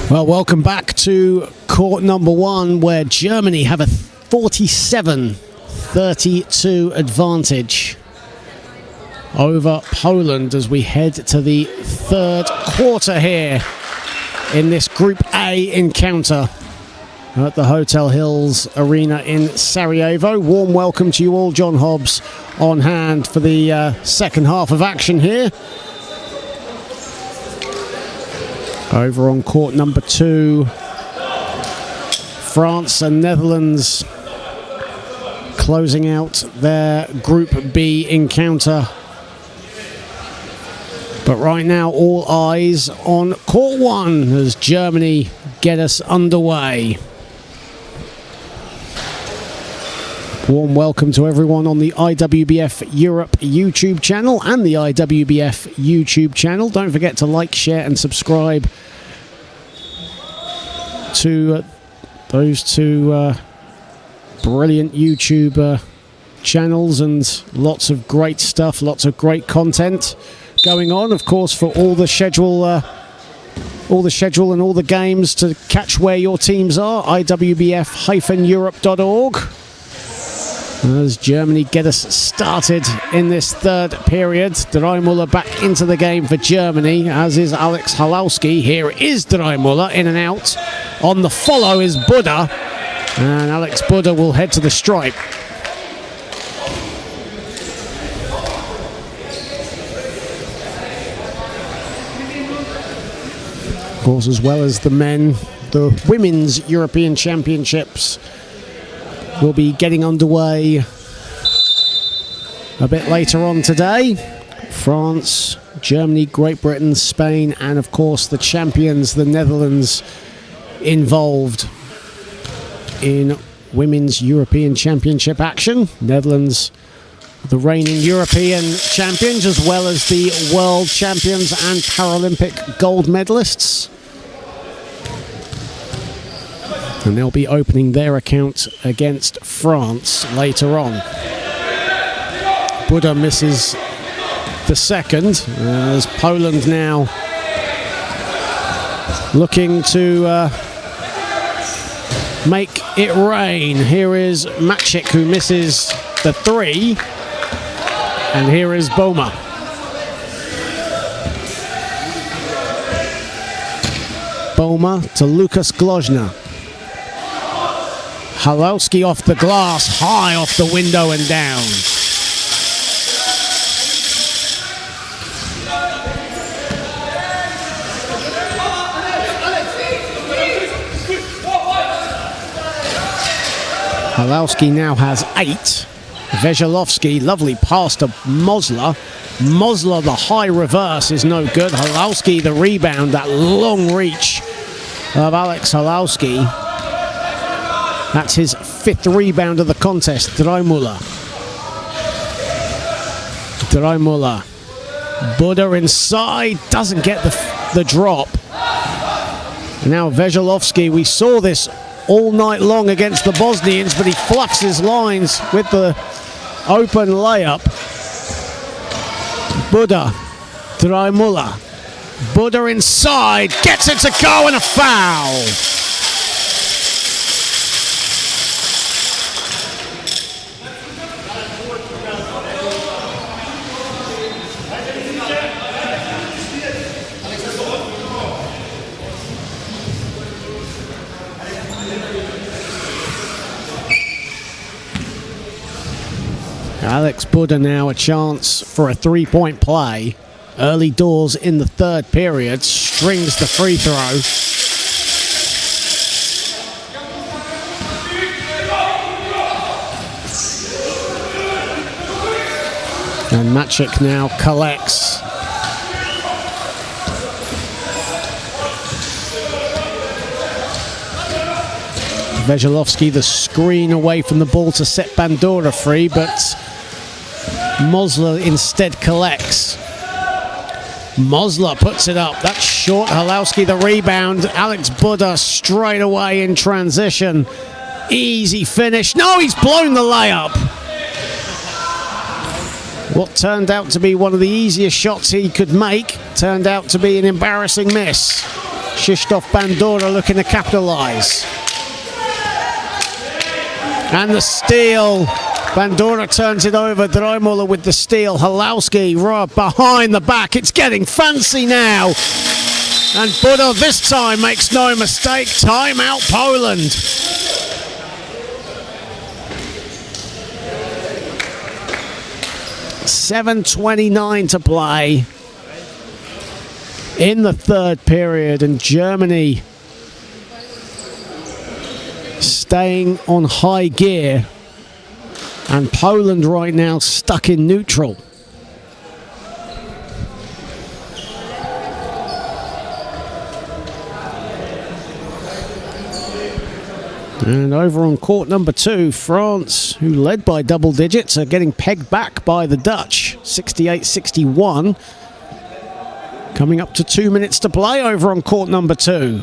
Well, welcome back to court number one, where Germany have a 47-32 advantage over Poland as we head to the third quarter here in this Group A encounter at the Hotel Hills Arena in Sarajevo. Warm welcome to you all. John Hobbs on hand for the second half of action here. Over on court number two, France and Netherlands closing out their Group B encounter. But right now, all eyes on court one as Germany get us underway. Warm welcome to everyone on the IWBF Europe YouTube channel and the IWBF YouTube channel. Don't forget to like, share and subscribe to those two brilliant YouTube channels, and lots of great stuff, lots of great content going on, of course, for all the schedule and all the games to catch where your teams are. IWBF-Europe.org. As Germany get us started in this third period. Dreimüller back into the game for Germany, as is Alex Halowski. Here is Dreimüller in and out. On the follow is Buddha, and Alex Buddha will head to the stripe. Of course, as well as the men, the Women's European Championships will be getting underway a bit later on today. France, Germany, Great Britain, Spain, and of course the champions, the Netherlands, involved in Women's European Championship action. Netherlands, the reigning European champions, as well as the world champions and Paralympic gold medalists. And they'll be opening their account against France later on. Buddha misses the second, as Poland now looking to make it rain. Here is Maciek, who misses the three, and here is Boma. Boma to Lukas Glozna. Halowski off the glass, high off the window and down. Halowski now has 8. Veselovsky, lovely pass to Mosler. Mosler, the high reverse is no good. Halowski, the rebound, that long reach of Alex Halowski. That's his 5th rebound of the contest. Dreimüller. Buddha inside, doesn't get the drop. And now Veselovsky, we saw this all night long against the Bosnians, but he fluffs his lines with the open layup. Buddha, Dreimüller. Buddha inside, gets it to go, and a foul. Alex Buddha now a chance for a three-point play. Early doors in the third period. Strings the free throw. And Maciek now collects. Veselovsky, the screen away from the ball to set Bandura free, but Mosler instead collects. Mosler puts it up. That's short. Halowski the rebound. Alex Buddha straight away in transition. Easy finish. No, he's blown the layup. What turned out to be one of the easiest shots he could make turned out to be an embarrassing miss. Krzysztof Bandura looking to capitalise. And the steal. Bandura turns it over. Drymüller with the steal. Halowski right behind the back. It's getting fancy now. And Buda this time makes no mistake. Timeout Poland. .7:29 to play in the third period, and Germany staying on high gear, and Poland right now stuck in neutral. And over on court number 2, France, who led by double digits, are getting pegged back by the Dutch, 68-61. Coming up to 2 minutes to play over on court number 2.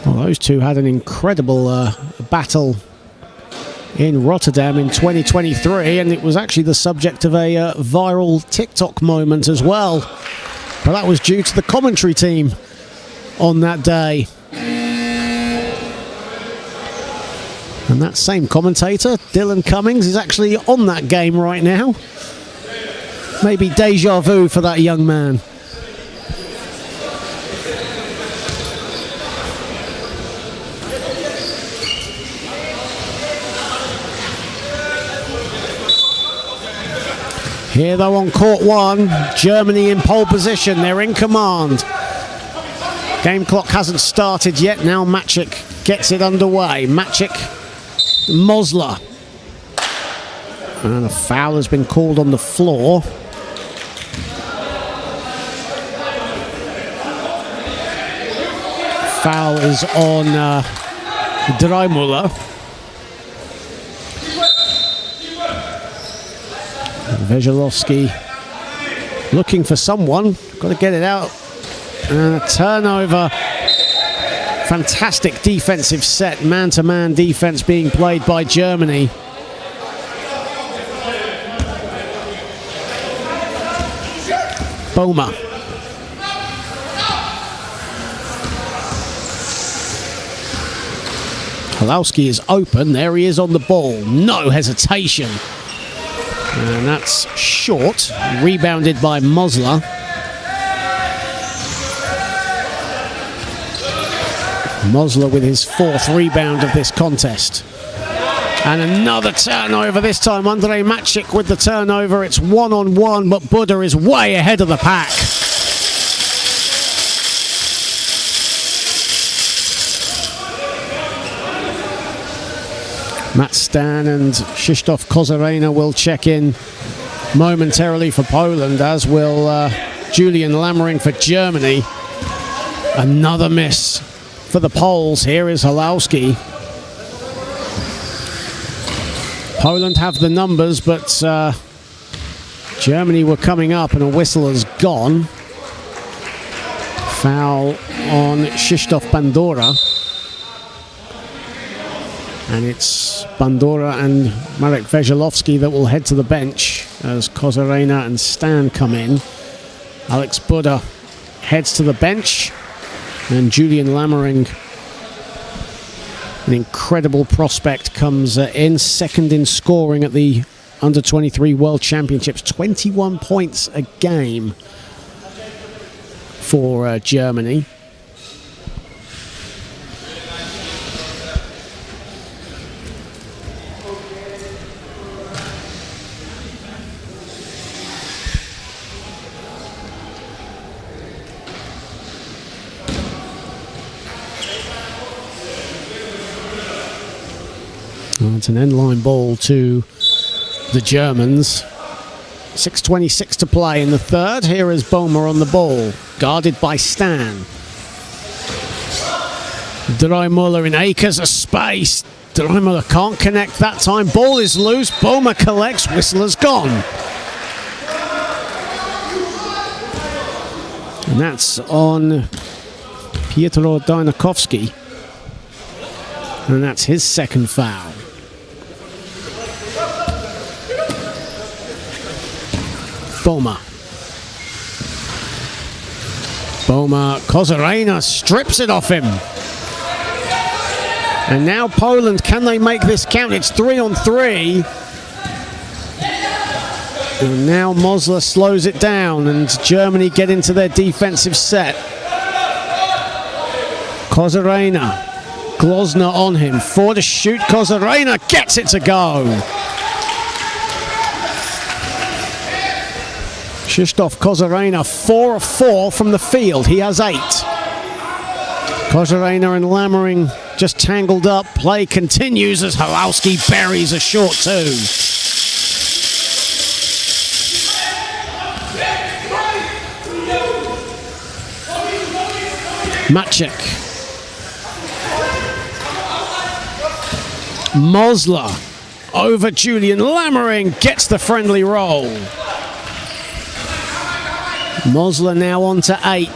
Well, those two had an incredible battle in Rotterdam in 2023, and it was actually the subject of a viral TikTok moment as well. But that was due to the commentary team on that day. And that same commentator, Dylan Cummings, is actually on that game right now. Maybe deja vu for that young man. Here though on court 1, Germany in pole position, they're in command. Game clock hasn't started yet, now Maciek gets it underway. Maciek, Mosler. And a foul has been called on the floor. Foul is on Drymüller. Veselowski looking for someone, got to get it out. And a turnover. Fantastic defensive set, man-to-man defense being played by Germany. Boma. Halowski is open, there he is on the ball, no hesitation. And that's short, rebounded by Mosler. Mosler with his 4th rebound of this contest. And another turnover, this time Andrej Maciek with the turnover. It's 1-on-1, but Buda is way ahead of the pack. Matt Stan and Krzysztof Kozarena will check in momentarily for Poland, as will Julian Lammering for Germany. Another miss for the Poles. Here is Halowski. Poland have the numbers, but Germany were coming up and a whistle has gone. Foul on Krzysztof Bandura. And it's Bandura and Marek Veselowski that will head to the bench as Kozarena and Stan come in. Alex Buda heads to the bench, and Julian Lammering, an incredible prospect, comes in second in scoring at the Under-23 World Championships. 21 points a game for Germany. It's an end-line ball to the Germans. 6:26 to play in the third. Here is Boma on the ball, guarded by Stan. Drymüller in acres of space. Drymüller can't connect that time. Ball is loose. Boma collects. Whistle has gone. And that's on Pietro Dynakowski. And that's his second foul. Boma. Kozarena strips it off him. And now Poland, can they make this count? It's 3-on-3. And now Mosler slows it down and Germany get into their defensive set. Kozarena, Glozner on him, 4 to shoot. Kozarena gets it to go. Krzysztof Kozarena, 4 of 4 from the field. He has 8. Kozarena and Lammering just tangled up. Play continues as Halowski buries a short 2. Maciek. Mosler over Julian Lammering, gets the friendly roll. Mosler now on to 8.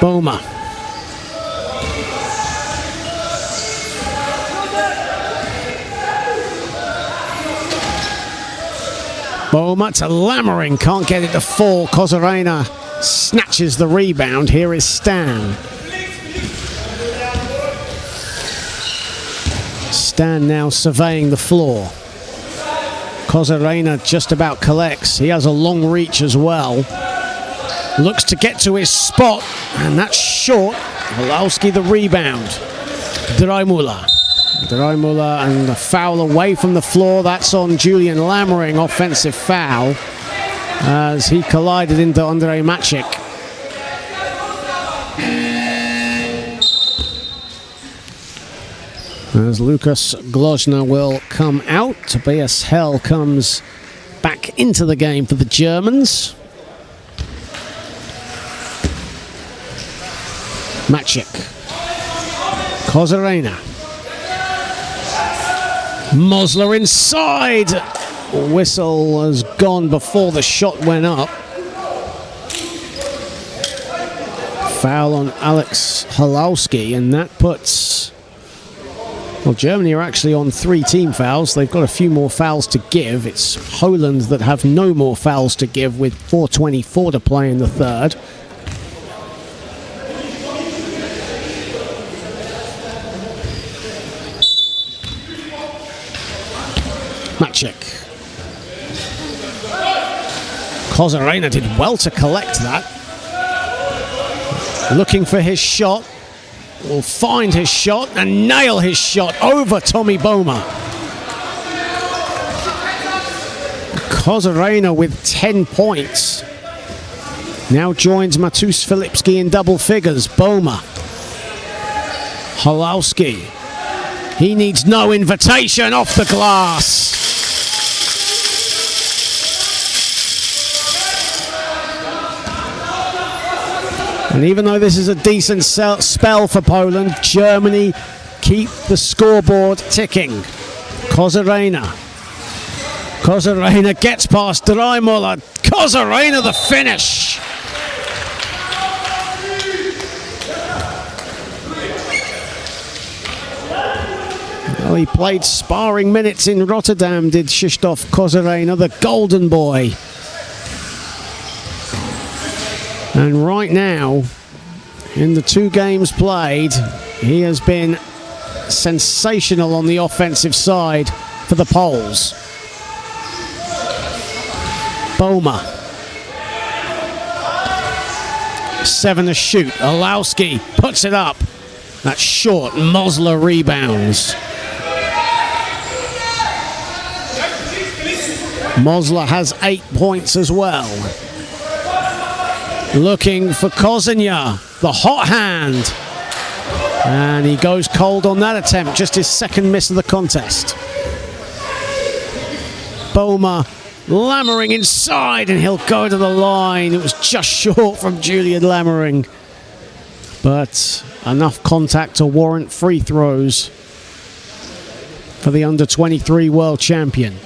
Boma. Boma to Lammering, can't get it to fall. Kozarena snatches the rebound. Here is Stan. Stan now surveying the floor. Kozarena just about collects. He has a long reach as well. Looks to get to his spot, and that's short. Halowski the rebound. Dreimula and the foul away from the floor. That's on Julian Lammering, offensive foul, as he collided into Andrzej Maciek. As Lukas Glozner will come out, Tobias Hell comes back into the game for the Germans. Maciek. Kozarena. Mosler inside. Whistle has gone before the shot went up. Foul on Alex Halowski, and that puts... Well, Germany are actually on 3 team fouls. They've got a few more fouls to give. It's Poland that have no more fouls to give with 4:24 to play in the third. Maciek. Kozarena did well to collect that. Looking for his shot. Will find his shot and nail his shot over Tommy Boma. Kozarena with 10 points. Now joins Matus Filipski in double figures. Boma. Halowski. He needs no invitation off the glass. And even though this is a decent spell for Poland, Germany keep the scoreboard ticking. Kozarena. Kozarena gets past Dreimula. Kozarena the finish. Well, he played sparring minutes in Rotterdam, did Krzysztof Kozarena, the golden boy. And right now, in the 2 games played, he has been sensational on the offensive side for the Poles. Boma. 7 to shoot. Halowski puts it up. That's short. Mosler rebounds. Mosler has 8 points as well. Looking for Kozania, the hot hand. And he goes cold on that attempt, just his second miss of the contest. Boma, Lammering inside, and he'll go to the line. It was just short from Julian Lammering. But enough contact to warrant free throws for the under-23 world champion.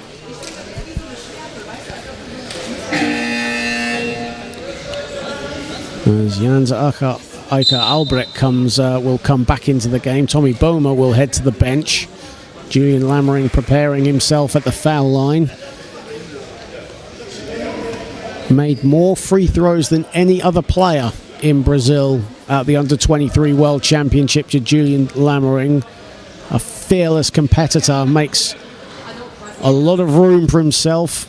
As Jans Eicher Albrecht will come back into the game. Tommy Boma will head to the bench. Julian Lammering preparing himself at the foul line. made more free throws than any other player in Brazil at the Under-23 World Championship. Julian Lammering, a fearless competitor, makes a lot of room for himself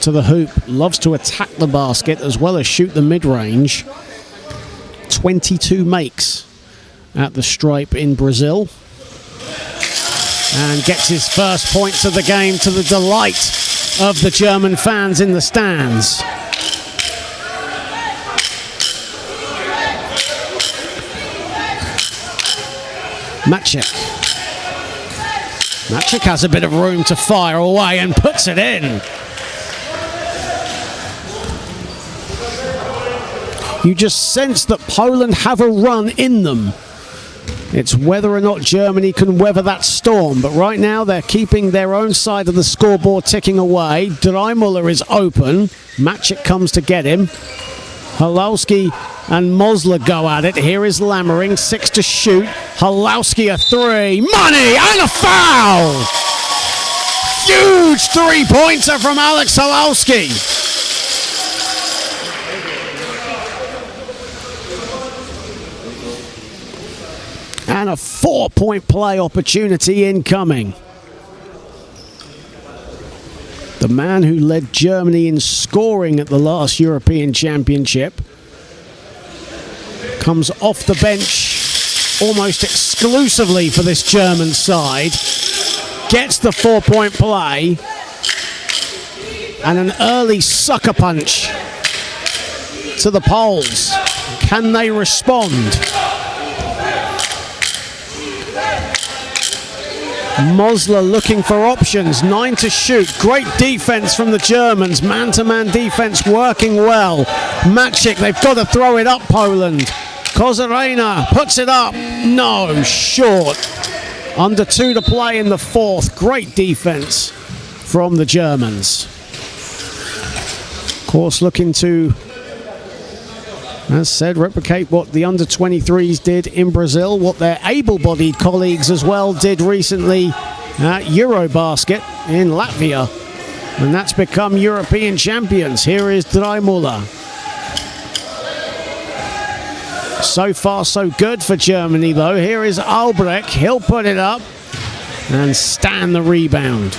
to the hoop, loves to attack the basket as well as shoot the mid-range. 22 makes at the stripe in Brazil, and gets his first points of the game to the delight of the German fans in the stands. Maciek has a bit of room to fire away and puts it in. You just sense that Poland have a run in them. It's whether or not Germany can weather that storm. But right now they're keeping their own side of the scoreboard ticking away. Dreimüller is open. Maciek comes to get him. Halowski and Mosler go at it. Here is Lammering, 6 to shoot. Halowski a 3. Money and a foul! Huge three-pointer from Alex Halowski. And a 4-point play opportunity incoming. The man who led Germany in scoring at the last European Championship comes off the bench almost exclusively for this German side. Gets the 4-point play. And an early sucker punch to the Poles. Can they respond? Mosler looking for options, 9 to shoot. Great defense from the Germans. Man-to-man defense working well. Maciek, they've got to throw it up, Poland. Kozarena puts it up. No, short. Under 2 to play in the fourth. Great defense from the Germans. Of course, looking to, as said, replicate what the under-23s did in Brazil, what their able-bodied colleagues as well did recently at Eurobasket in Latvia. And that's become European champions. Here is Dreimüller. So far, so good for Germany, though. Here is Albrecht. He'll put it up and stand the rebound.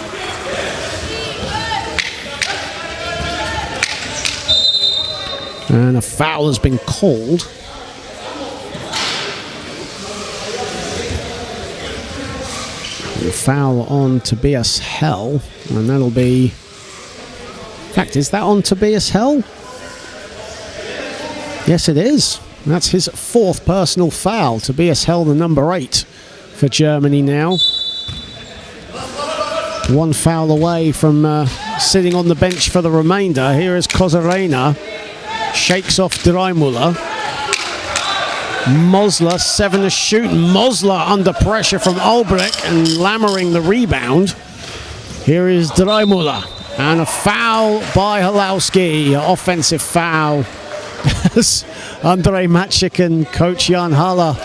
And a foul has been called. A foul on Tobias Hell. And that'll be... In fact, is that on Tobias Hell? Yes, it is. That's his 4th personal foul. Tobias Hell, the number 8 for Germany now. 1 foul away from sitting on the bench for the remainder. Here is Kozarena. Shakes off Dreimüller. Mosler, 7 to shoot. Mosler under pressure from Albrecht and Lammering the rebound. Here is Dreimüller. And a foul by Halowski. Offensive foul. As Andrej Maciek and Coach Jan Haller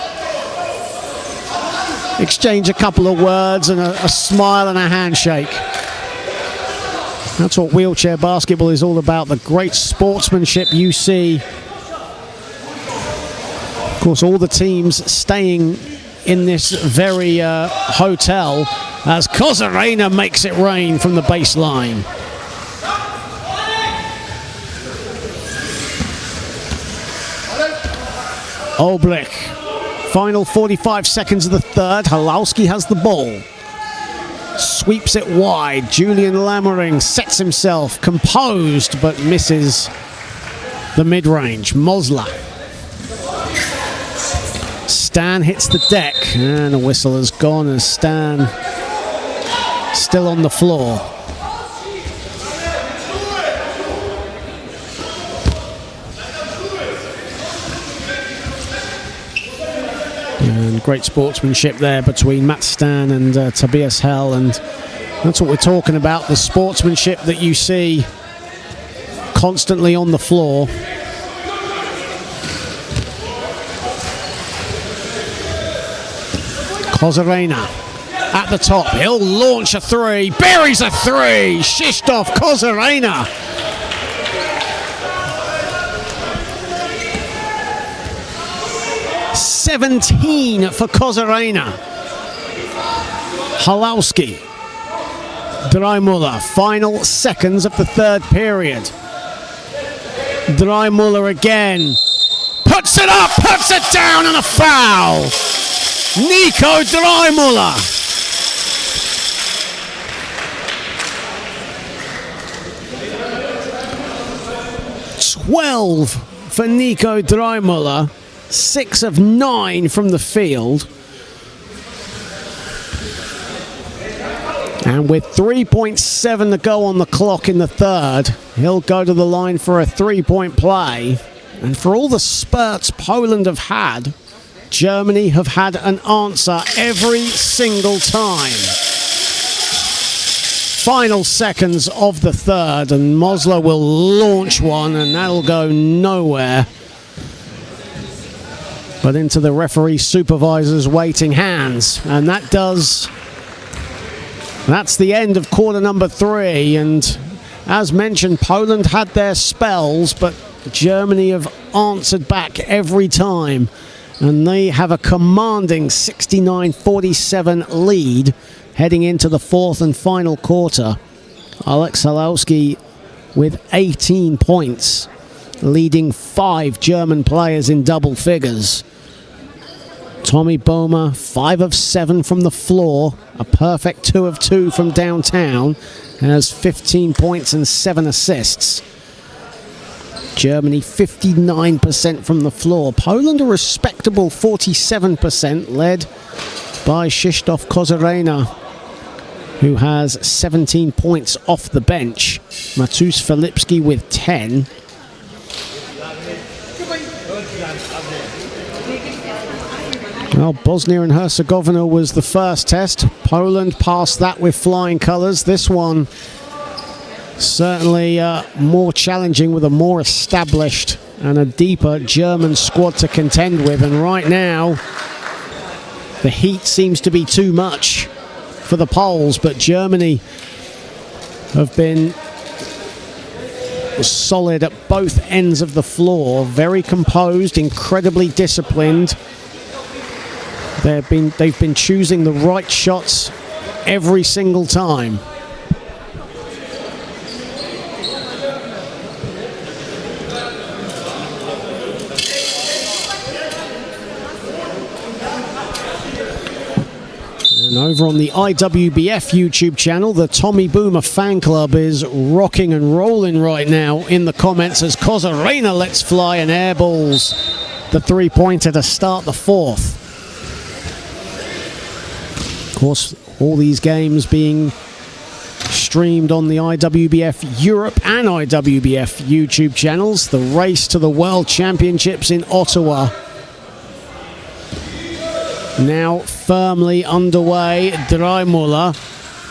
exchange a couple of words and a smile and a handshake. That's what wheelchair basketball is all about, the great sportsmanship you see. Of course, all the teams staying in this very hotel as Kozarena makes it rain from the baseline. Albrecht, final 45 seconds of the third. Halowski has the ball. Sweeps it wide. Julian Lammering sets himself, composed, but misses the mid-range. Mosler. Stan hits the deck, and a whistle has gone as Stan still on the floor. And great sportsmanship there between Matt Stan and Tobias Hell, and that's what we're talking about, the sportsmanship that you see constantly on the floor. Kozarena at the top, he'll launch a 3, buries a 3, Krzysztof Kozarena. 17 for Kozarena. Halowski. Dreimuller, final seconds of the third period. Dreimuller again. Puts it up, puts it down, and a foul. Nico Dreimuller. 12 for Nico Dreimuller, 6 of 9 from the field. And with 3.7 to go on the clock in the third, he'll go to the line for a three-point play. And for all the spurts Poland have had, Germany have had an answer every single time. Final seconds of the third, and Mosler will launch one, and that'll go nowhere. But into the referee supervisor's waiting hands. And that's the end of quarter number 3. And as mentioned, Poland had their spells, but Germany have answered back every time. And they have a commanding 69-47 lead heading into the fourth and final quarter. Alex Halowski with 18 points, leading 5 German players in double figures. Tommy Boehmer, 5 of 7 from the floor, a perfect 2 of 2 from downtown, has 15 points and 7 assists. Germany 59% from the floor. Poland a respectable 47%, led by Krzysztof Kozarena, who has 17 points off the bench. Matus Filipski with 10. Well, Bosnia and Herzegovina was the first test. Poland passed that with flying colours. This one certainly more challenging, with a more established and a deeper German squad to contend with. And right now, the heat seems to be too much for the Poles, but Germany have been solid at both ends of the floor, very composed, incredibly disciplined. They've been choosing the right shots every single time. And over on the IWBF YouTube channel, the Tommy Boomer fan club is rocking and rolling right now in the comments as Kozarena lets fly and airballs the three-pointer to start the fourth. Of course, all these games being streamed on the IWBF Europe and IWBF YouTube channels. The race to the World Championships in Ottawa now firmly underway. Dreimuller,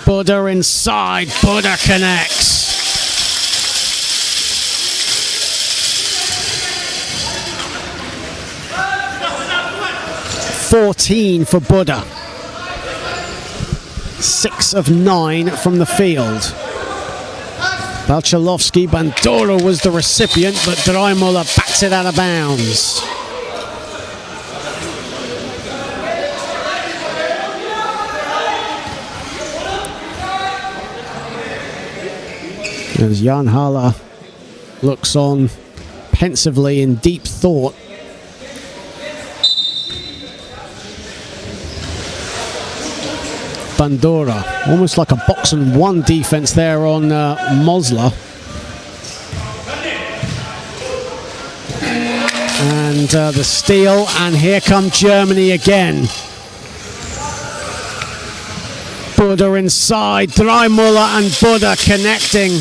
Buddha inside, Buddha connects. (14 for Buddha. 6 of 9 from the field. Balchalovsky, Bandura was the recipient, but Dreimuller bats it out of bounds. As Jan Haller looks on pensively in deep thought. Bandura, almost like a box and one defense there on Mosler. And the steal, and here come Germany again. Buddha inside, Dreimuller and Buddha connecting.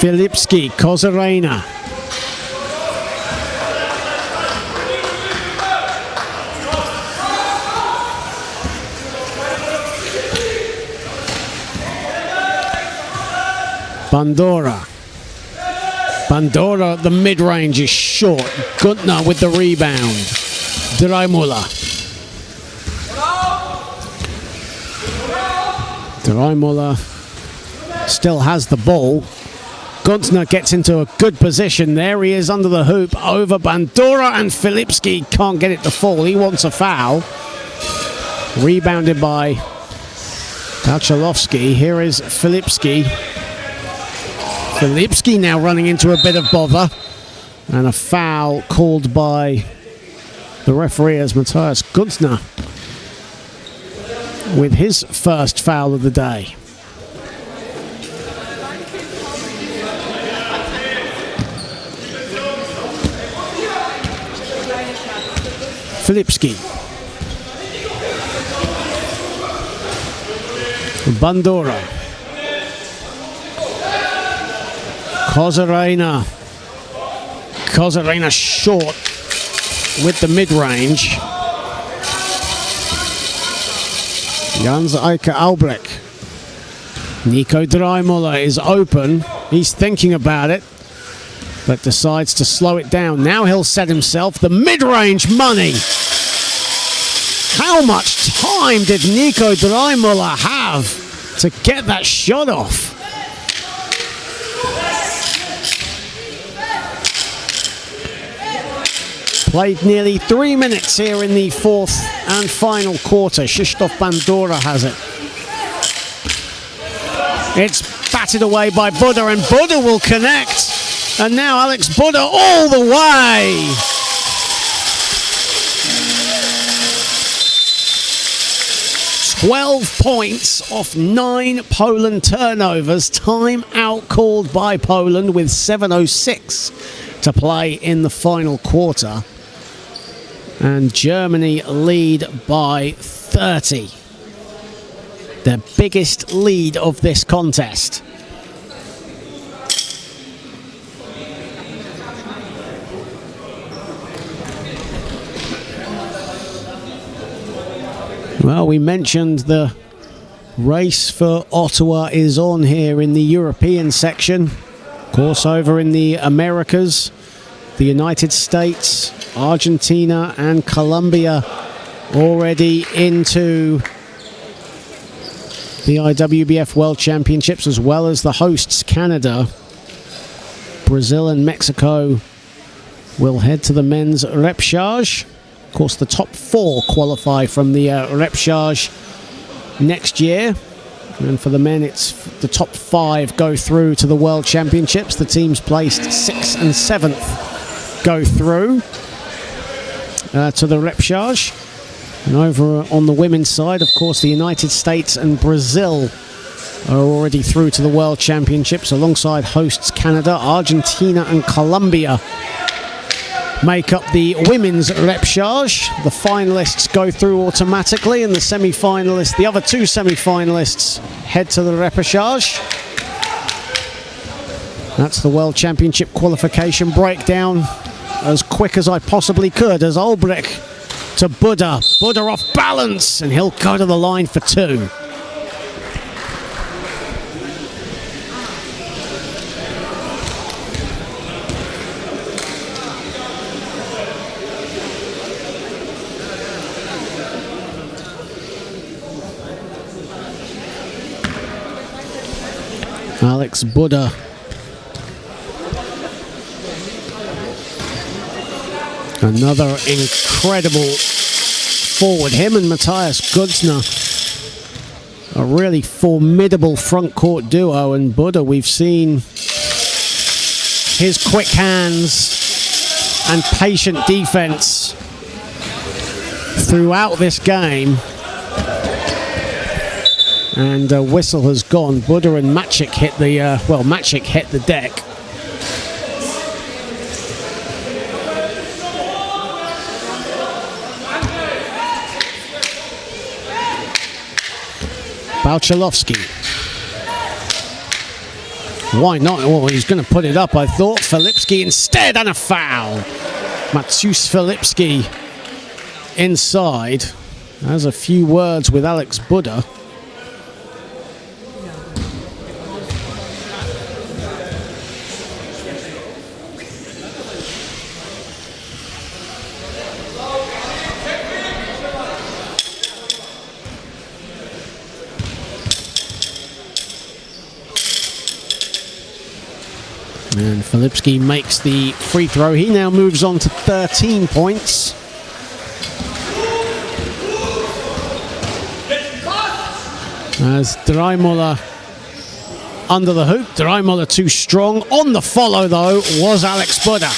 Filipski, Kozarena. Bandura, the mid-range is short. Guntner with the rebound. Dreimuller. still has the ball. Guntner gets into a good position. There he is under the hoop over Bandura, and Filipski can't get it to fall. He wants a foul. Rebounded by Kachalovsky. Here is Filipski. Filipski now running into a bit of bother. And a foul called by the referee as Matthias Guntner with his first foul of the day. Filipski. Bandura. Kozarena. Kozarena short with the mid-range. Jans Eike Albrecht. Nico Dreimuller is open. He's thinking about it, but decides to slow it down. Now he'll set himself the mid-range money. How much time did Nico Dreimuller have to get that shot off? Played nearly 3 minutes here in the fourth and final quarter. Krzysztof Bandura has it. It's batted away by Buddha, and Buddha will connect. And now Alex Buddha all the way. "12 points off 9 Poland turnovers. Time out called by Poland with 7:06 to play in the final quarter. And Germany lead by 30. Their biggest lead of this contest. Well, we mentioned the race for Ottawa is on here in the European section. Of course, over in the Americas, the United States, Argentina and Colombia already into the IWBF World Championships, as well as the hosts Canada. Brazil and Mexico will head to the men's repechage. Of course, the top 4 qualify from the repechage next year. And for the men, it's the top 5 go through to the World Championships. The teams placed 6th and 7th go through to the repechage. And over on the women's side, of course, the United States and Brazil are already through to the World Championships, alongside hosts Canada. Argentina and Colombia make up the women's repechage. The finalists go through automatically, and the semi-finalists, the other 2 semi-finalists, head to the repechage. That's the World Championship qualification breakdown as quick as I possibly could, as Albrecht to Buddha. Buddha off balance, and he'll go to the line for 2. Alex Buddha. Another incredible forward. Him and Matthias Guntner, a really formidable front court duo. And Buddha, we've seen his quick hands and patient defense throughout this game. And a whistle has gone. Buddha and Maciek hit the Maciek hit the deck. Balchalovsky. Why not? Well, he's going to put it up, I thought. Filipski instead, and a foul. Maciusz Filipski inside. Has a few words with Alex Buddha. And Filipski makes the free throw. He now moves on to 13 points. As Dreimuller under the hoop. Dreimuller too strong. On the follow, though, was Alex Buddha.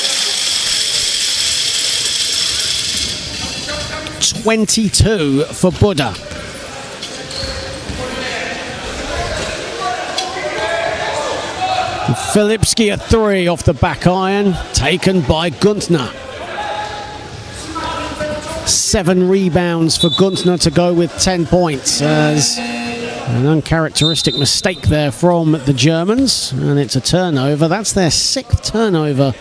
22 for Buddha. Filipski a three off the back iron, taken by Guntner. 7 rebounds for Guntner to go with 10 points. As an uncharacteristic mistake there from the Germans, and it's a turnover. That's their 6th turnover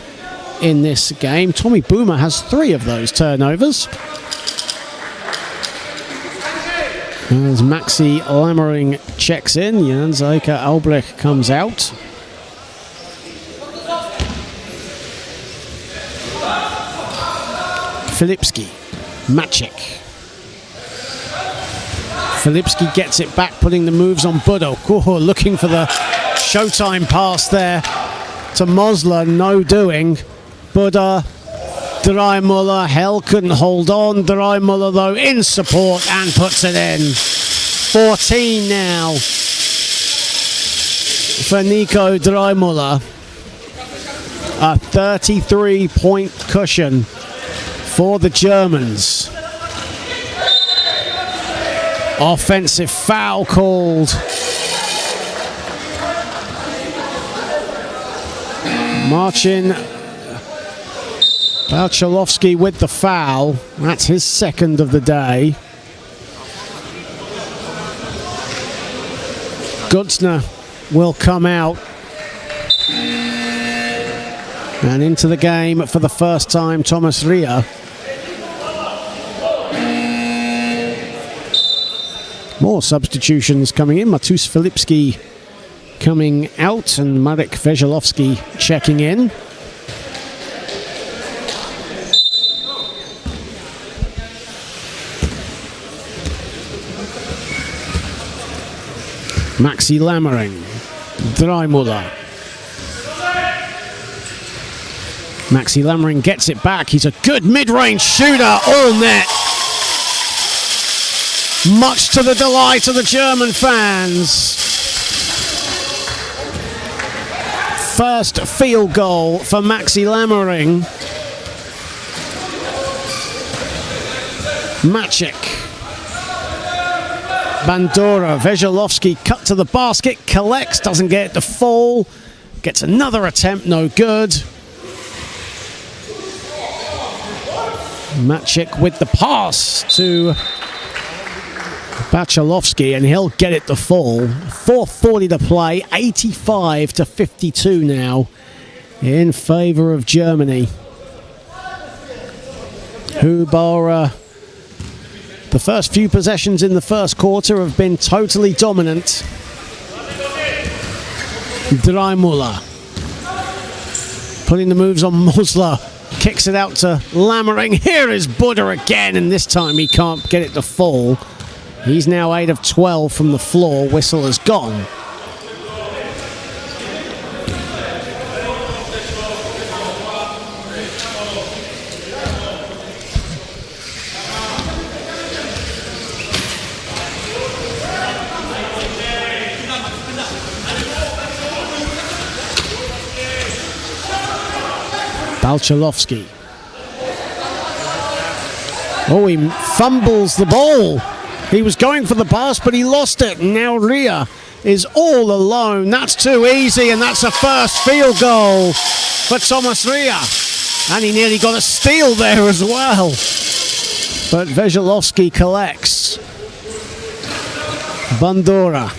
in this game. Tommy Boomer has 3 of those turnovers. As Maxi Lammering checks in, Jan-Zeike Albrecht comes out. Filipski, Maciek. Filipski gets it back, putting the moves on Buddha. Oh, looking for the showtime pass there to Mosler, no doing. Buddha, Dreimuller, Hell couldn't hold on. Dreimuller, though, in support and puts it in. 14 now for Nico Dreimuller. A 33-point cushion for the Germans. Offensive foul called. Marcin Balchalovsky with the foul. That's his 2nd of the day. Gutzner will come out. And into the game for the first time, Thomas Ria. More substitutions coming in. Matus Filipski coming out and Marek Veselovsky checking in. Maxi Lammering, Dreimuller. Maxi Lammering gets it back. He's a good mid-range shooter, all net. Much to the delight of the German fans. First field goal for Maxi Lammering. Maciek. Bandura, Veselovsky cut to the basket, collects, doesn't get it to fall. Gets another attempt, no good. Maciek with the pass to Bachalovsky, and he'll get it to fall. 4:40 to play, 85-52 now in favour of Germany. Huber, the first few possessions in the first quarter have been totally dominant. Dreimuller putting the moves on Mosler. Kicks it out to Lammering. Here is Buddha again, and this time he can't get it to fall. He's now 8 of 12 from the floor. Whistle has gone. Balchalovsky. Oh, he fumbles the ball. He was going for the pass, but he lost it. And now Ria is all alone. That's too easy, and that's a first field goal for Thomas Ria. And he nearly got a steal there as well. But Veselovsky collects. Bandura.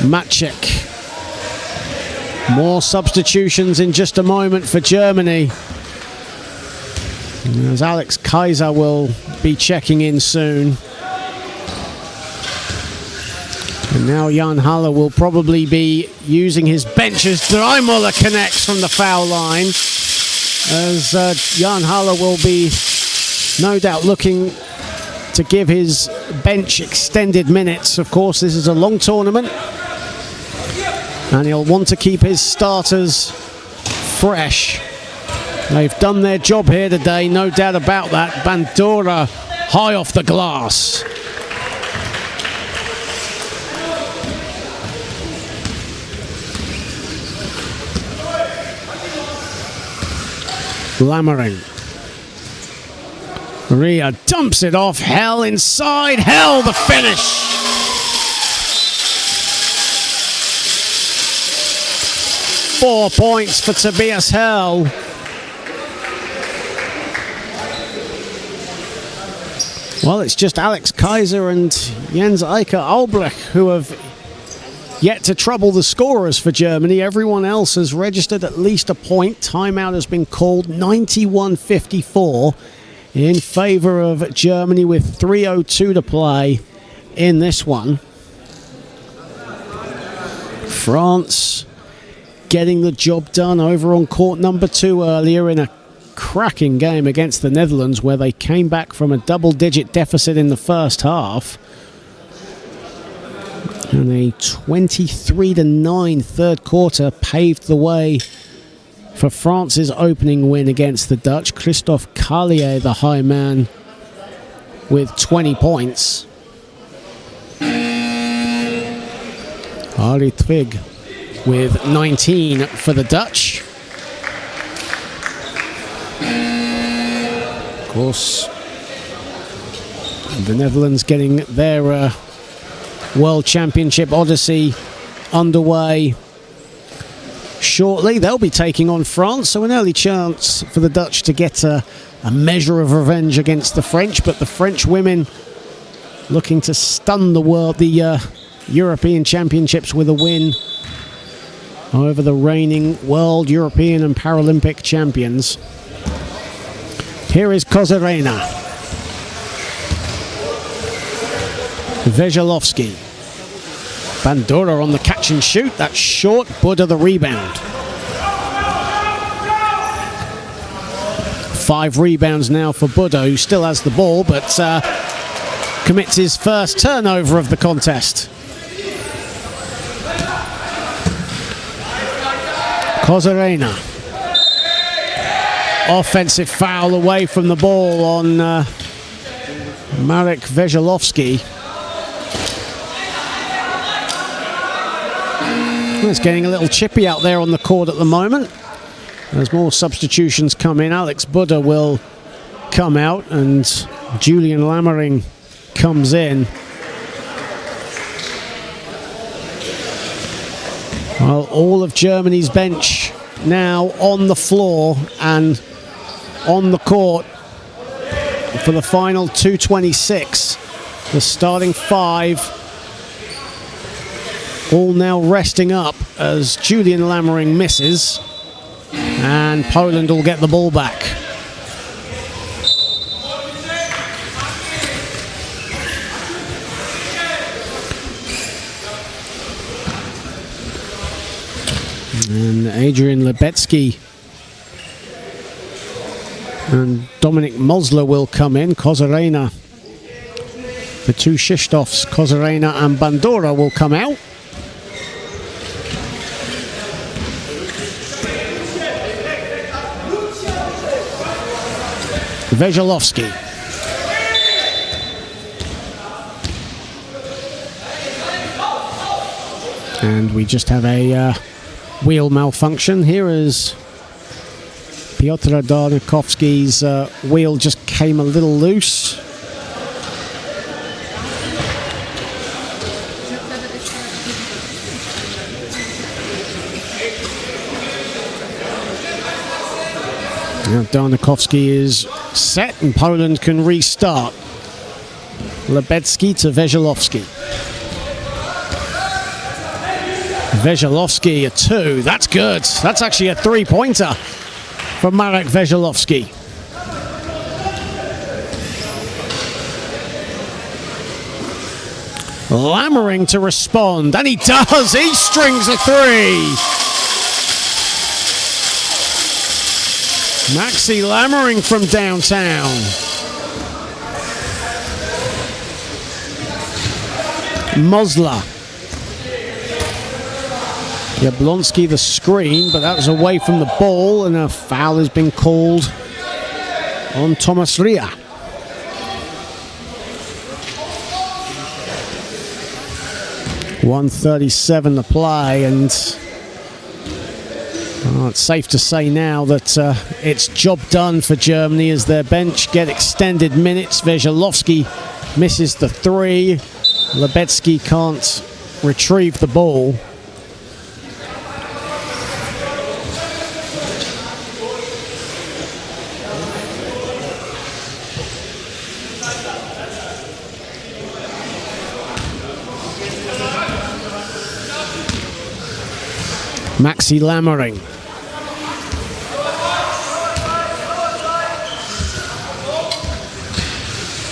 Maciek. More substitutions in just a moment for Germany. As Alex Kaiser will be checking in soon. And now Jan Haller will probably be using his bench as Dreimuller connects from the foul line. As Jan Haller will be no doubt looking to give his bench extended minutes. Of course, this is a long tournament. And he'll want to keep his starters fresh. They've done their job here today, no doubt about that. Bandura high off the glass. Lammering. Ria dumps it off. Hell inside. Hell the finish. Four points for Tobias Hell. Well, it's just Alex Kaiser and Jens Eicher Albrecht who have yet to trouble the scorers for Germany. Everyone else has registered at least a point. Timeout has been called, 91-54 in favour of Germany with 3:02 to play in this one. France getting the job done over on court number 2 earlier in a cracking game against the Netherlands, where they came back from a double-digit deficit in the first half. And a 23-9 third quarter paved the way for France's opening win against the Dutch. Christophe Carlier, the high man, with 20 points. Ari Twig with 19 for the Dutch. Of course, the Netherlands getting their World Championship Odyssey underway shortly. They'll be taking on France, so an early chance for the Dutch to get a measure of revenge against the French, but the French women looking to stun the European Championships with a win over the reigning World, European and Paralympic champions. Here is Kozarena. Veselovsky. Bandura on the catch and shoot. That's short. Buddha the rebound. 5 rebounds now for Buddha, who still has the ball, but commits his first turnover of the contest. Kozarena. Offensive foul away from the ball on Marek Veselovsky. It's getting a little chippy out there on the court at the moment. As more substitutions come in, Alex Buddha will come out and Julian Lammering comes in. Well, all of Germany's bench now on the floor and on the court for the final 2:26. The starting 5 all now resting up as Julian Lammering misses, and Poland will get the ball back. And Adrian Lebetsky and Dominik Mosler will come in. Kozarena, the two Krzysztofs, Kozarena and Bandura will come out. Veselovsky. And we just have a wheel malfunction. Here is Piotr Darnikovsky's wheel just came a little loose. Now Darnikovsky is set and Poland can restart. Lebetsky to Veselovsky. Veselovsky a 2. That's good. That's actually a 3-pointer for Marek Veselovsky. Lammering to respond, and he does. He strings a 3. Maxi Lammering from downtown. Jablonski the screen, but that was away from the ball, and a foul has been called on Thomas Ria. .137 to play, and it's safe to say now that it's job done for Germany as their bench get extended minutes. Veselovsky misses the three. Lebetsky can't retrieve the ball. Maxi Lammering.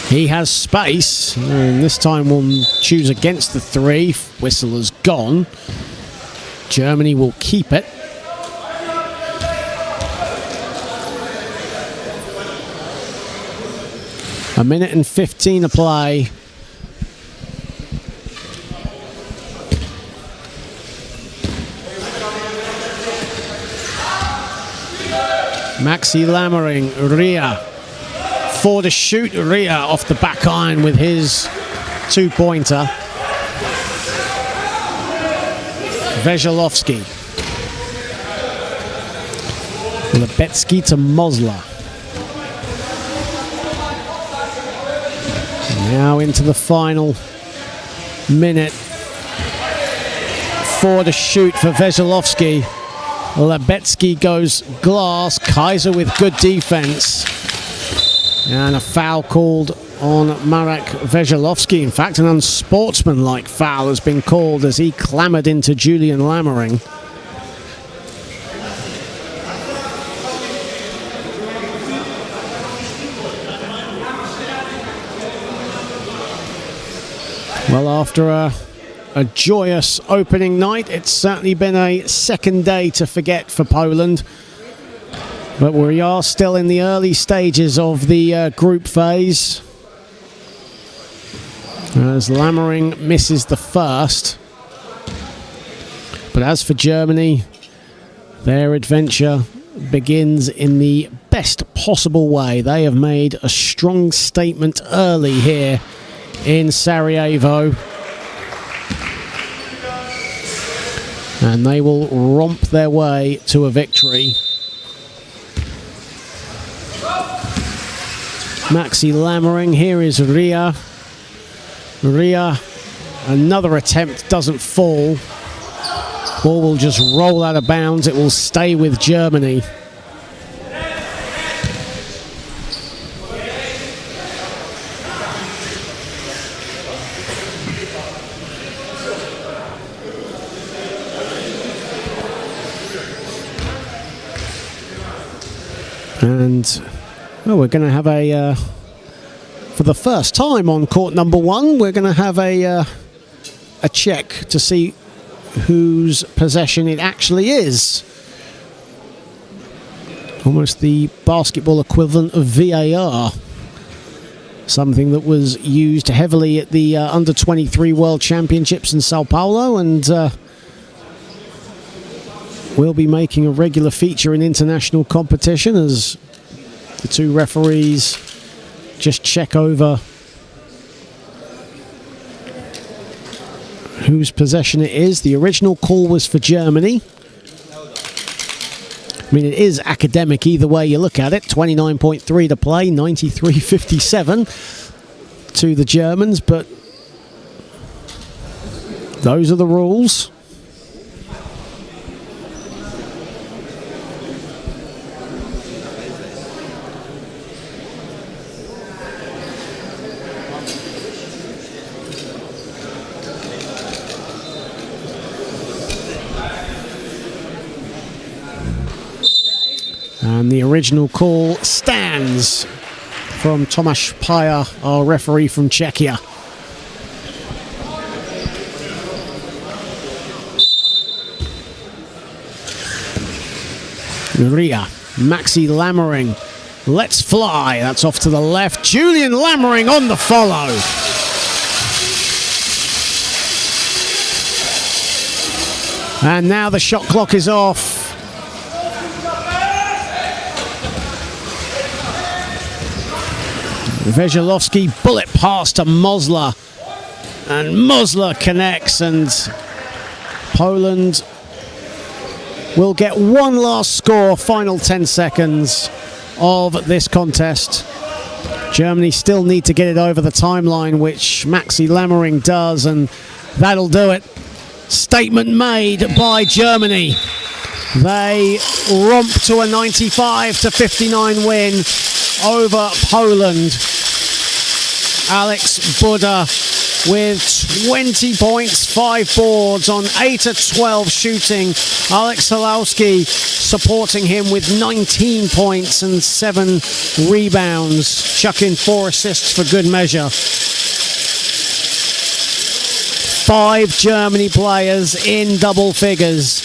He has space, and this time will choose against the three. Whistle has gone. Germany will keep it. A minute and 15 to play. Maxi Lammering, Ria. For to shoot, Ria off the back iron with his two-pointer. Veselovsky. Lebetsky to Mosler. Now into the final minute. For to shoot for Veselovsky. Lebetsky goes glass. Kaiser with good defense. And a foul called on Marek Veselovsky. In fact, an unsportsmanlike foul has been called as he clambered into Julian Lammering. Well, after a joyous opening night, it's certainly been a second day to forget for Poland. But we are still in the early stages of the group phase. As Lammering misses the first. But as for Germany, their adventure begins in the best possible way. They have made a strong statement early here in Sarajevo. And they will romp their way to a victory. Maxi Lammering, here is Ria. Ria, another attempt doesn't fall. Ball will just roll out of bounds. It will stay with Germany. And well, we're going to have a, for the first time on court number one, we're going to have a check to see whose possession it actually is. Almost the basketball equivalent of VAR. Something that was used heavily at the Under-23 World Championships in Sao Paulo, and will be making a regular feature in international competition as the two referees just check over whose possession it is. The original call was for Germany. I mean, it is academic either way you look at it. 29.3 to play, 93-57 to the Germans, but those are the rules. And the original call stands from Tomáš Paja, our referee from Czechia. Ria, Maxi Lammering, let's fly. That's off to the left. Julian Lammering on the follow. And now the shot clock is off. Veselovsky bullet pass to Mosler. And Mosler connects, and Poland will get one last score, final 10 seconds of this contest. Germany still need to get it over the timeline, which Maxi Lammering does, and that'll do it. Statement made by Germany. They romp to a 95-59 win over Poland. Alex Buda with 20 points, 5 boards on 8 of 12 shooting. Alex Halowski supporting him with 19 points and 7 rebounds, chucking 4 assists for good measure. 5 Germany players in double figures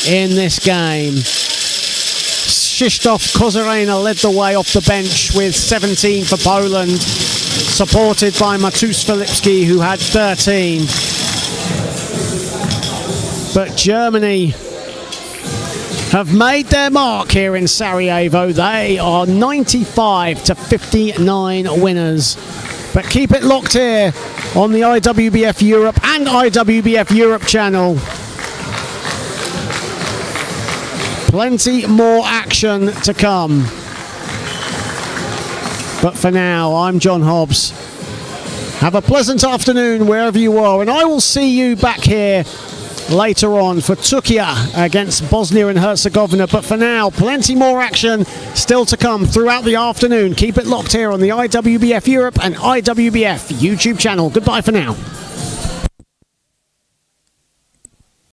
in this game. Krzysztof Kozarena led the way off the bench with 17 for Poland, supported by Matus Filipski, who had 13. But Germany have made their mark here in Sarajevo. They are 95-59 winners. But keep it locked here on the IWBF Europe and IWBF Europe channel. Plenty more action to come. But for now, I'm John Hobbs. Have a pleasant afternoon wherever you are, and I will see you back here later on for Turkey against Bosnia and Herzegovina. But for now, plenty more action still to come throughout the afternoon. Keep it locked here on the IWBF Europe and IWBF YouTube channel. Goodbye for now.